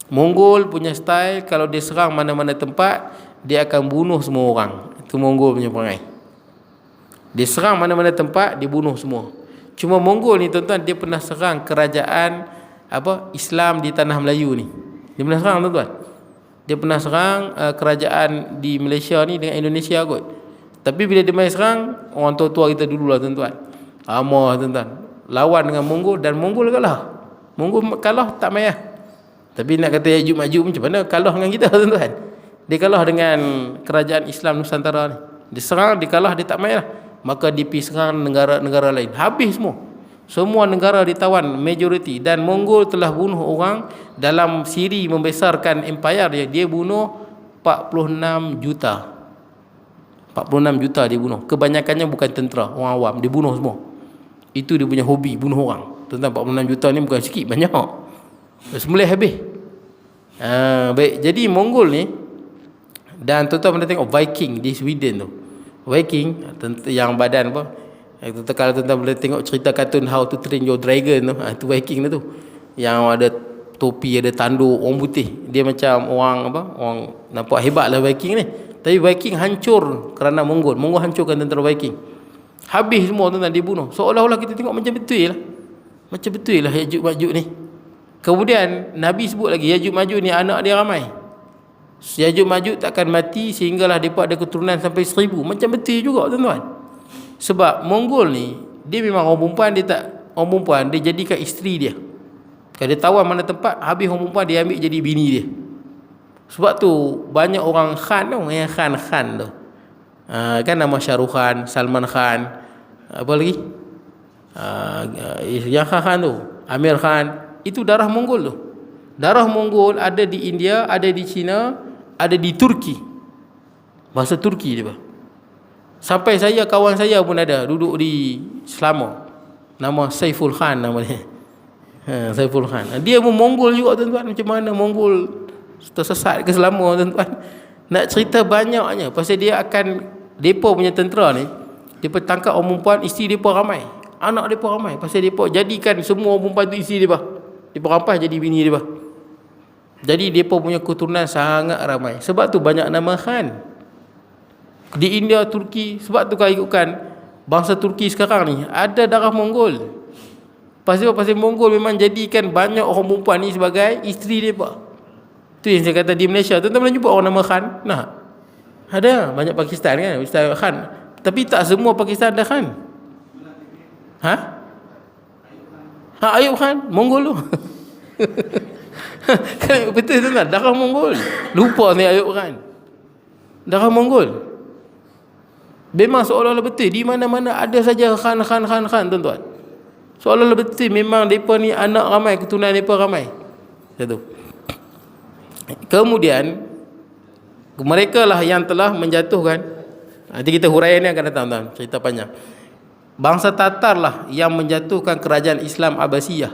[SPEAKER 1] Mongol punya style, kalau dia serang mana-mana tempat, dia akan bunuh semua orang. Itu Mongol punya perangai. Dia serang mana-mana tempat, dia bunuh semua. Cuma Mongol ni tuan-tuan, dia pernah serang kerajaan Islam di tanah Melayu ni. Dia pernah serang tuan-tuan. Dia pernah serang kerajaan di Malaysia ni dengan Indonesia kot. Tapi bila dia main serang, orang tua-tua kita dululah tuan-tuan, lama tuan-tuan, lawan dengan Mongol dan Mongol kalah. Mongol kalah tak payah. Tapi nak kata Ya'juj Ma'juj macam mana kalah dengan kita tuan-tuan? Dia kalah dengan kerajaan Islam Nusantara ni. Dia serang, dia kalah, dia tak main lah. Maka dia pergi serang negara-negara lain. Habis semua. Semua negara ditawan, majoriti. Dan Mongol telah bunuh orang dalam siri membesarkan empire dia. Dia bunuh 46 juta. 46 juta dia bunuh. Kebanyakannya bukan tentera, orang awam. Dia bunuh semua. Itu dia punya hobi, bunuh orang. Tuan-tuan, 46 juta ni bukan sikit, banyak. Semula habis. Baik, jadi Mongol ni, dan tuan-tuan pernah tengok Viking di Sweden tu. Viking yang badan apa? Kalau tuan-tuan boleh tengok cerita kartun How to Train Your Dragon tu, itu Viking tu. yang ada topi, ada tanduk, orang putih. Dia macam orang apa? Orang nampak hebatlah Viking ni. Tapi Viking hancur kerana Mongol. Mongol hancurkan tentera Viking. Habis semua tuan-tuan dibunuh. Seolah-olah kita tengok macam betul lah. Macam betul lah Yajuj Majuj ni. Kemudian Nabi sebut lagi Yajuj Majuj ni anak dia ramai. Yajuj Majuj takkan mati sehinggalah mereka ada keturunan sampai 1000. Macam betul juga tuan-tuan. Sebab Mongol ni dia memang orang perempuan, dia tak orang perempuan dia jadikan isteri dia. Kalau dia tawan mana tempat, habis orang perempuan dia ambil jadi bini dia. Sebab tu banyak orang Khan tu, yang Khan tu. Kan nama Shah Rukh Khan, Salman Khan, apa lagi? Yang Khan tu, Amir Khan, itu darah Mongol tu. Darah Mongol ada di India, ada di China, ada di Turki. Bahasa Turki dia. Sampai saya, kawan saya pun ada duduk di Selangor. Nama Saiful Khan nama dia. Saiful Khan. Dia pun Mongol juga tuan-tuan. Macam mana Mongol tersesat ke Selangor tuan-tuan. Nak cerita banyaknya. Pasal dia akan, mereka punya tentera ni, mereka tangkap orang perempuan, isteri mereka ramai, anak mereka ramai. Pasal mereka jadikan semua orang perempuan tu isteri mereka. Mereka rampas jadi bini mereka. Jadi mereka punya keturunan sangat ramai. Sebab tu banyak nama Khan di India, Turki. Sebab tu kalau ikutkan bangsa Turki sekarang ni ada darah Mongol. Pasal Mongol memang jadikan banyak orang perempuan ni sebagai isteri mereka. Tu yang saya kata di Malaysia. Tuan-tuan jumpa orang nama Khan? Nah, ada banyak Pakistan kan, Ustaz Khan. Tapi tak semua Pakistan ada Khan. Ayub Khan Mongol tu. Betul tuan-tuan, darah Mongol. Lupa ni Ayub Khan, darah Mongol. Memang seolah-olah betul, di mana-mana ada saja Khan tuan-tuan. Seolah-olah betul memang mereka ni anak ramai, keturunan mereka ramai. Satu. Kemudian mereka lah yang telah menjatuhkan. Nanti kita huraian ni akan datang tuan, cerita panjang. Bangsa Tatar lah yang menjatuhkan kerajaan Islam Abbasiyah.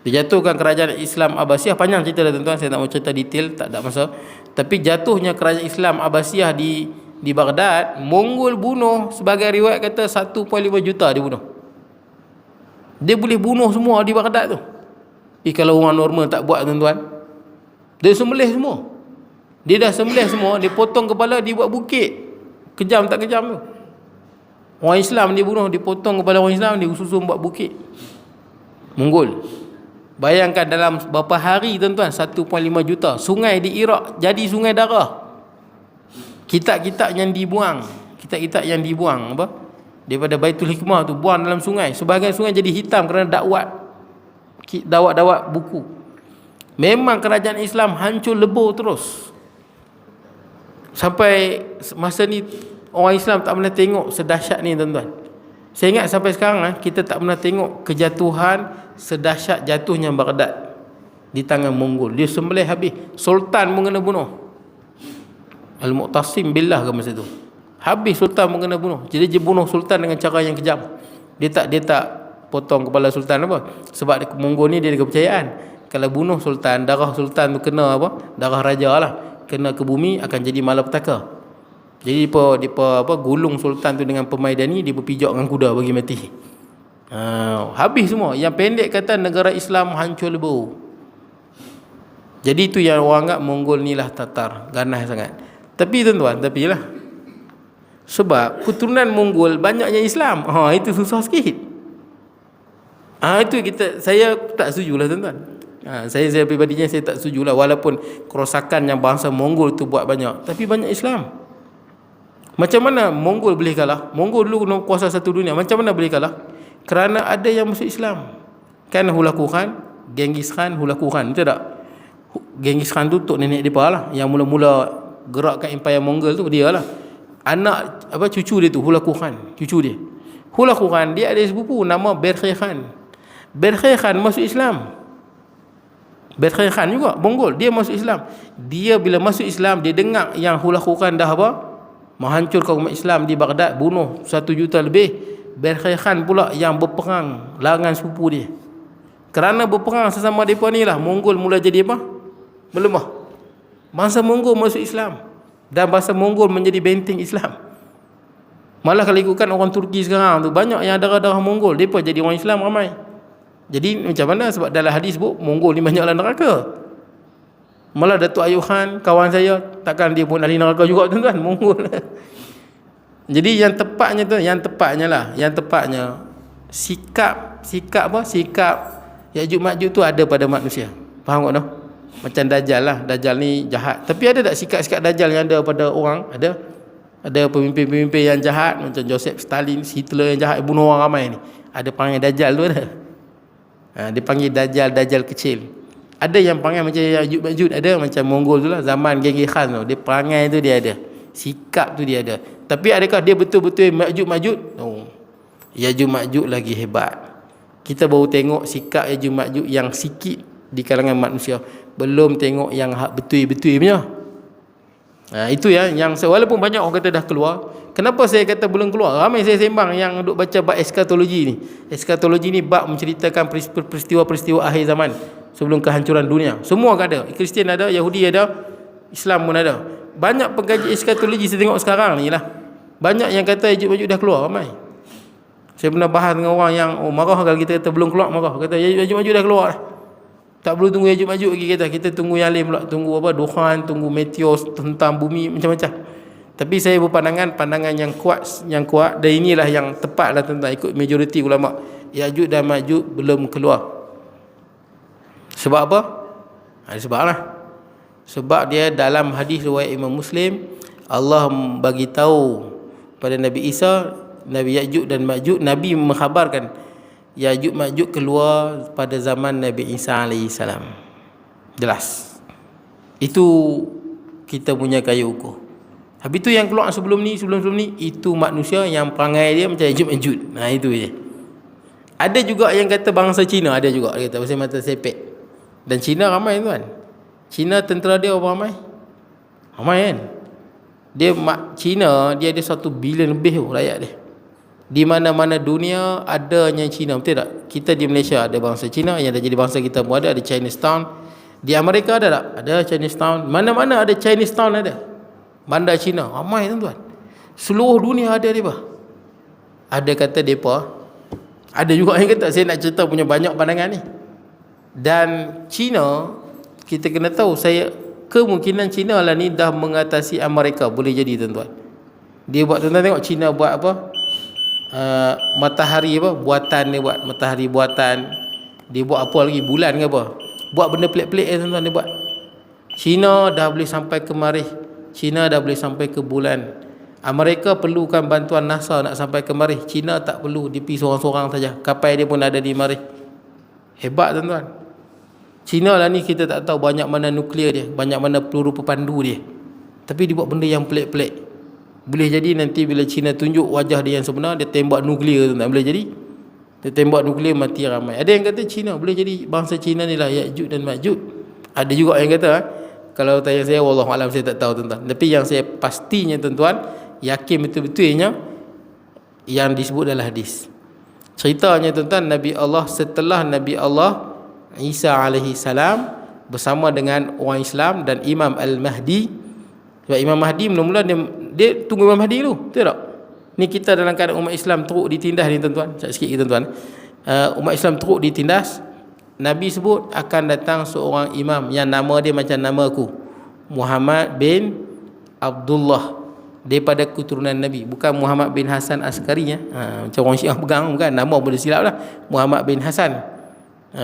[SPEAKER 1] Dijatuhkan kerajaan Islam Abbasiyah, panjang cerita dah tuan-tuan, saya tak mau cerita detail, tak ada masa. Tapi jatuhnya kerajaan Islam Abbasiyah di Baghdad, Mongol bunuh, sebagai riwayat kata 1.5 juta dia bunuh. Dia boleh bunuh semua di Baghdad tu. Kalau orang normal tak buat tuan-tuan, dia sembelih semua. Dia dah sembelih semua, dia potong kepala, dia buat bukit. Kejam tak kejam tu. Orang Islam dia bunuh, dia potong kepala orang Islam, dia susun buat bukit. Mongol. Bayangkan dalam berapa hari tuan-tuan, 1.5 juta. Sungai di Iraq jadi sungai darah. Kitab-kitab yang dibuang, apa? Daripada Baitul Hikmah tu buang dalam sungai. Sebahagian sungai jadi hitam kerana dakwat buku. Memang kerajaan Islam hancur lebur terus. Sampai masa ni orang Islam tak pernah tengok sedahsyat ni tuan-tuan. Saya ingat sampai sekarang kita tak pernah tengok kejatuhan sedahsyat jatuhnya Baghdad di tangan Mongol. Dia sembelih habis. Sultan pun kena bunuh. Al-Mu'tasim billah ke masa tu. Habis sultan pun kena bunuh. Jadi dia bunuh sultan dengan cara yang kejam. Dia tak potong kepala sultan apa? Sebab Mongol ni dia ada kepercayaan. Kalau bunuh sultan, darah sultan tu kena apa? Darah raja lah. Kena ke bumi akan jadi malapetaka. Jadi dia gulung sultan tu dengan pemaidani, dia berpijak dengan kuda bagi mati. Habis semua. Yang pendek kata negara Islam hancur lebur. Jadi itu yang orang anggap Mongol ni lah Tatar, ganas sangat. Tapi tuan-tuan, lah. Sebab keturunan Mongol banyaknya Islam. Itu susah sikit. Itu saya tak setujulah tuan-tuan. Saya pribadinya saya tak setujulah, walaupun kerosakan yang bangsa Mongol tu buat banyak, tapi banyak Islam. Macam mana Mongol boleh kalah? Mongol dulu kuasa satu dunia. Macam mana boleh kalah? Kerana ada yang masuk Islam. Kan Hulagu Khan, Genghis Khan, Hulagu Khan, betul tak? Genghis Khan tu tok nenek depa lah, yang mula-mula gerakkan empayar Mongol tu dia lah. Anak cucu dia tu Hulagu Khan, cucu dia. Hulagu Khan dia ada sepupu nama Berkhay Khan. Berkhay Khan masuk Islam. Berkhay Khan juga Mongol, dia masuk Islam. Dia bila masuk Islam, dia dengar yang Hulagu Khan dah menghancurkan umat Islam di Baghdad, bunuh 1 juta lebih. Berkhay Khan pula yang berperang lawan sepupu dia. Kerana berperang sesama mereka ni lah, Mongol mula jadi melemah. Bangsa Mongol masuk Islam, dan bangsa Mongol menjadi benteng Islam. Malah kalau ikutkan orang Turki sekarang tu, banyak yang darah-darah Mongol, mereka jadi orang Islam ramai. Jadi macam mana? Sebab dalam hadis sebut Mongol ni banyaklah neraka. Malah Datuk Ayub Khan, kawan saya, takkan dia pun ahli neraka juga tuan-tuan, Mongol. Jadi yang tepatnya sikap Ya'juj Ma'juj tu ada pada manusia. Faham tak tu? Macam Dajjal lah. Dajjal ni jahat. Tapi ada tak sikap-sikap Dajjal yang ada pada orang? Ada. Ada pemimpin-pemimpin yang jahat macam Joseph Stalin, Hitler yang jahat, bunuh orang ramai ni. Ada panggil Dajjal tu ada. Dia panggil Dajjal kecil. Ada yang panggil macam Ya'juj Ma'juj, ada macam Mongol tu lah, zaman Genghis Khan tu. Dia perangai tu dia ada. Sikap tu dia ada. Tapi adakah dia betul-betul Ya'juj Ma'juj? No. Ya'juj Ma'juj lagi hebat. Kita baru tengok sikap Ya'juj Ma'juj yang sikit di kalangan manusia. Belum tengok yang betul-betul punya. Itu ya, yang walaupun banyak orang kata dah keluar. Kenapa saya kata belum keluar? Ramai saya sembang yang duk baca bab eskatologi ni. Eskatologi ni bab menceritakan peristiwa-peristiwa akhir zaman sebelum kehancuran dunia. Semua ada. Kristian ada, Yahudi ada, Islam pun ada. Banyak pengkaji eskatologi saya tengok sekarang ni lah. Banyak yang kata Ya'juj Ma'juj dah keluar, ramai. Saya pernah bahas dengan orang yang marah kalau kita kata belum keluar, marah. Kata Ya'juj Ma'juj dah keluar dah. Tak perlu tunggu Ya'juj Ma'juj lagi, kita tunggu yang lain pula. Tunggu apa? Dukhan, tunggu meteor tentang bumi, macam-macam. Tapi saya pandangan yang kuat, dan inilah yang tepatlah tentang ikut majoriti ulama. Ya'juj dan Ma'juj belum keluar. Sebab apa? Sebab dia dalam hadis riwayat Imam Muslim, Allah bagi tahu pada Nabi Isa, Nabi Ya'juj dan Ma'juj, Nabi mengkhabarkan Ya'juj Ma'juj keluar pada zaman Nabi Isa AS. Jelas. Itu kita punya kayu ukur. Habis tu yang keluar sebelum ni, itu manusia yang perangai dia macam Ya'juj Ma'juj. Itu je. Ada juga yang kata bangsa Cina, ada juga dia kata pasal mata sepek. Dan Cina ramai tuan. Cina tentera dia berapa ramai? Ramai kan? Cina dia ada 1 bilion lebih rakyat dia. Di mana-mana dunia adanya Cina, betul tak? Kita di Malaysia ada bangsa Cina, yang dah jadi bangsa kita pun ada Chinatown. Di Amerika ada tak? Ada Chinatown. Mana-mana ada Chinatown ada. Bandar Cina, ramai tuan-tuan. Seluruh dunia ada dia. Ada kata depa. Ada juga yang kata, saya nak cerita punya banyak pandangan ni. Dan Cina, kita kena tahu, kemungkinan Cina lah ni dah mengatasi Amerika, boleh jadi tuan-tuan. Dia buat, tuan-tuan tengok Cina buat apa? Matahari apa? Buatan dia buat, matahari buatan. Dia buat apa lagi? Bulan ke apa? Buat benda pelik-pelik tuan-tuan dia buat. Cina dah boleh sampai ke Marikh. Cina dah boleh sampai ke bulan. Amerika perlukan bantuan NASA nak sampai ke Marikh. Cina tak perlu, dia pergi seorang-seorang saja. Kapal dia pun ada di Marikh. Hebat tuan-tuan. Cina lah ni kita tak tahu banyak mana nuklear dia, banyak mana peluru pepandu dia. Tapi dia buat benda yang pelik-pelik. Boleh jadi nanti bila Cina tunjuk wajah dia yang sebenar, dia tembak nuklear tu, tak boleh jadi. Dia tembak nuklear, mati ramai. Ada yang kata Cina, boleh jadi bangsa Cina ni lah Ya'juj dan Ma'juj. Ada juga yang kata, kalau tanya saya, wallahualam saya tak tahu tuan-tuan. Tapi yang saya pastinya tuan-tuan, yakin betul-betulnya yang disebut dalam hadis. Ceritanya tuan-tuan, setelah Nabi Allah Isa alaihi salam bersama dengan orang Islam dan Imam Al-Mahdi. Sebab Imam Mahdi mula-mula dia tunggu Imam Mahdi dulu, betul tak? Ni kita dalam keadaan umat Islam teruk ditindas ni tuan-tuan. Sekejap sikit tuan-tuan. Umat Islam teruk ditindas. Nabi sebut akan datang seorang imam yang nama dia macam nama aku, Muhammad bin Abdullah, daripada keturunan Nabi, bukan Muhammad bin Hasan Askari ya. Macam orang Syiah pegang, bukan, nama boleh silap lah. Muhammad bin Hasan,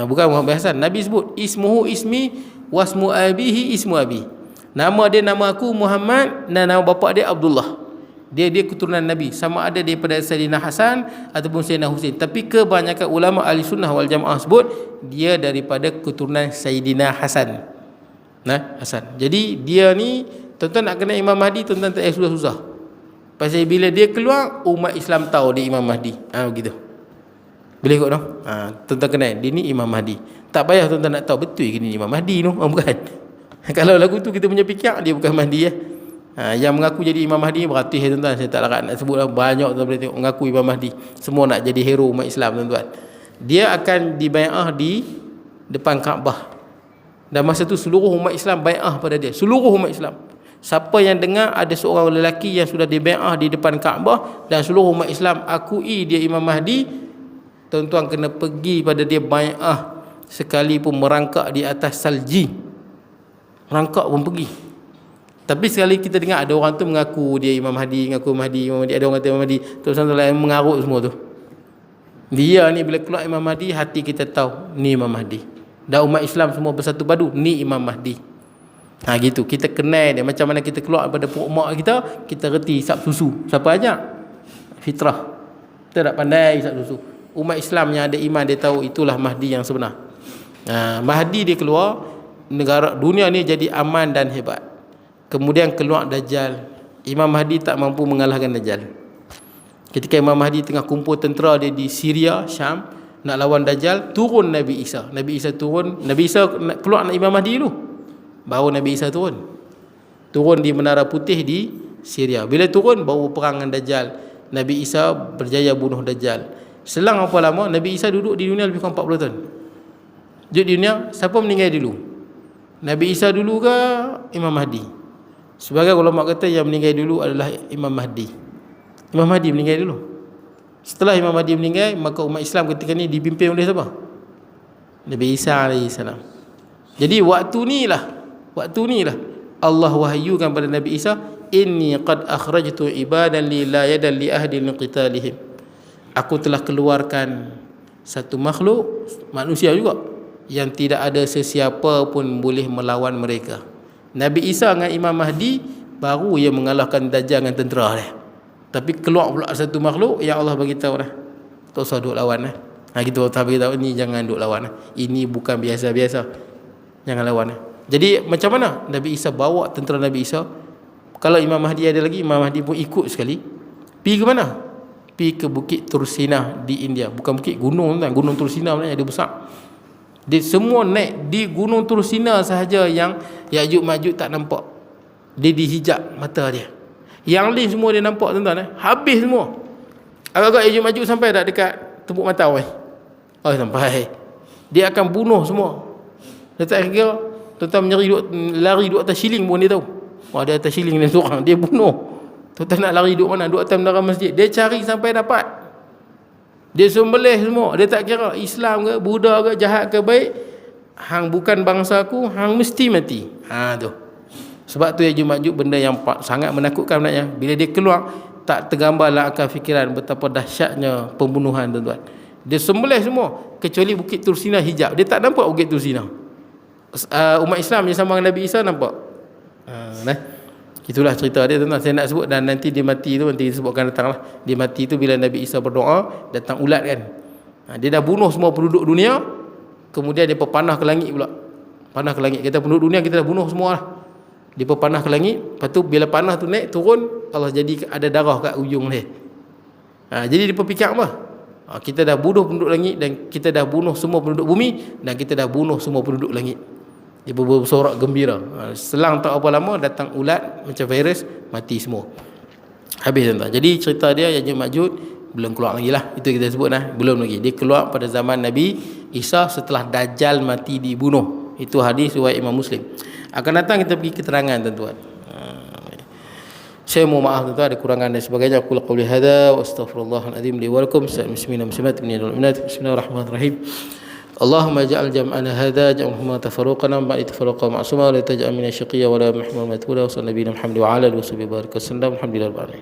[SPEAKER 1] bukan Muhammad bin Hasan. Nabi sebut ismuhu ismi wasmu abihi ismu abi. Nama dia nama aku Muhammad dan nama bapa dia Abdullah. Dia keturunan Nabi, sama ada daripada Sayyidina Hasan ataupun Sayyidina Husain. Tapi kebanyakan ulama ahli sunnah wal jamaah sebut dia daripada keturunan Sayyidina Hasan. Hasan. Jadi dia ni, tuan-tuan nak kenal Imam Mahdi, tuan-tuan tak payah susah-susah. Pasal bila dia keluar, umat Islam tahu dia Imam Mahdi. Begitu. Boleh kot no? Tuan-tuan kenal, dia ni Imam Mahdi. Tak payah tuan-tuan nak tahu betul ke ni Imam Mahdi no? Bukan. Kalau lagu tu kita punya fikir, dia bukan Mahdi ya. Yang mengaku jadi Imam Mahdi beratus tuan-tuan. Saya tak larat nak sebut lah, banyak tuan-tuan boleh tengok mengaku Imam Mahdi. Semua nak jadi hero umat Islam tuan-tuan. Dia akan dibai'ah di depan Kaabah. Dan masa tu seluruh umat Islam bai'ah pada dia. Seluruh umat Islam. Siapa yang dengar ada seorang lelaki yang sudah dibai'ah di depan Kaabah dan seluruh umat Islam akui dia Imam Mahdi, tuan-tuan kena pergi pada dia bai'ah sekalipun merangkak di atas salji. Merangkak pun pergi. Tapi sekali kita dengar ada orang tu mengaku dia Imam Mahdi, mengaku Mahdi, Imam Mahdi, ada orang kata Imam Mahdi, tuan-tuan lain mengarut semua tu. Dia ni bila keluar Imam Mahdi, hati kita tahu ni Imam Mahdi. Dan umat Islam semua bersatu padu, ni Imam Mahdi. Gitu, kita kenal dia. Macam mana kita keluar daripada perut mak kita reti isap susu. Siapa ajak? Fitrah. Kita tak pandai isap susu. Umat Islam yang ada iman, dia tahu itulah Mahdi yang sebenar. Mahdi dia keluar, negara dunia ni jadi aman dan hebat. Kemudian keluar Dajjal. Imam Mahdi tak mampu mengalahkan Dajjal. Ketika Imam Mahdi tengah kumpul tentera dia di Syria, Syam, nak lawan Dajjal, turun Nabi Isa. Nabi Isa turun, Nabi Isa keluar nak Imam Mahdi dulu, baru Nabi Isa turun. Turun di Menara Putih di Syria. Bila turun, baru perang dengan Dajjal. Nabi Isa berjaya bunuh Dajjal. Selang apa lama, Nabi Isa duduk di dunia lebih kurang 40 tahun. Duduk di dunia, siapa meninggal dulu? Nabi Isa dulu ke Imam Mahdi? Sebagai ulama kata yang meninggal dulu adalah Imam Mahdi. Imam Mahdi meninggal dulu. Setelah Imam Mahdi meninggal, maka umat Islam ketika ni dipimpin oleh siapa? Nabi Isa AS. Jadi waktu ni lah Allah wahyukan pada Nabi Isa, inni qad akhrajtu ibadan li la yadan li ahdin liqitalihim. Aku telah keluarkan satu makhluk, manusia juga, yang tidak ada sesiapa pun boleh melawan mereka. Nabi Isa dengan Imam Mahdi baru ia mengalahkan Dajjal dengan tentera dia. Tapi keluar pula satu makhluk yang Allah bagi tahu dah, tak usah duk lawan dah. Kita tak bagi tahu ni, jangan duk lawan. Ini bukan biasa-biasa. Jangan lawan. Jadi macam mana Nabi Isa bawa tentera Nabi Isa? Kalau Imam Mahdi ada lagi, Imam Mahdi pun ikut sekali. Pergi ke mana? Pergi ke Bukit Tursina di India. Bukan bukit, gunung kan. Gunung Tursina sebenarnya dia besar. Dia semua naik di Gunung Tursina sahaja yang Ya'juj Ma'juj tak nampak. Dia dihijab mata dia. Yang lain semua dia nampak, tuan-tuan. Habis semua. Agak-agak Ya'juj Ma'juj sampai tak dekat tepuk mata weh. Oh, sampai. Dia akan bunuh semua. Dia tak kira, tuan-tuan lari duduk atas shilling pun dia tahu. Dia atas shilling dia seorang, dia bunuh. Tuan-tuan nak lari duduk mana? Duduk atas menara masjid. Dia cari sampai dapat. Dia sembelih semua. Dia tak kira Islam ke, Buddha ke, jahat ke, baik. Hang bukan bangsaku, hang mesti mati. Tu. Sebab tu Ya'juj Ma'juj benda yang sangat menakutkan sebenarnya. Bila dia keluar, tak tergambarlah akal fikiran betapa dahsyatnya pembunuhan, tuan-tuan. Dia sembelih semua kecuali Bukit Tursina hijab. Dia tak nampak Bukit Tursina. Umat Islam yang sama dengan Nabi Isa nampak. Itulah cerita dia, tuan-tuan. Saya nak sebut, dan nanti dia mati tu, nanti disebutkan datanglah. Dia mati tu bila Nabi Isa berdoa, datang ulat kan. Dia dah bunuh semua penduduk dunia. Kemudian dia panah ke langit pula. Panah ke langit. Kita penduduk dunia kita dah bunuh semua lah. Dia panah ke langit. Lepas tu bila panah tu naik turun, Allah jadi ada darah kat ujung dia. Jadi dia berfikir apa? Kita dah bunuh penduduk langit, dan kita dah bunuh semua penduduk bumi, dan kita dah bunuh semua penduduk langit. Dia bersorak gembira. Selang tak apa lama datang ulat macam virus, mati semua. Habis, tuan-tuan. Jadi cerita dia Ya'juj Ma'juj belum keluar lagi lah. Itu kita sebut lah, belum lagi. Dia keluar pada zaman Nabi Isa setelah Dajjal mati dibunuh. Itu hadis riwayat Imam Muslim. Akan datang kita pergi keterangan, tuan-tuan. Saya mohon maaf, tuan-tuan, ada kurangan dan sebagainya. Aku qauli hadza wa astaghfirullahal azim li wa lakum. Bismillahirrahmanirrahim. Allahumma ja'al jam'ana hadza jam'an tafarruqana ba'd tafarruqa ma'suma wa la taj'al min asy-syaqiyya wa la mahmul matula wa sallallahu alaihi wa sallam. Alhamdulillah wa ala alihi wa sahbihi baraka sallam. Alhamdulillah.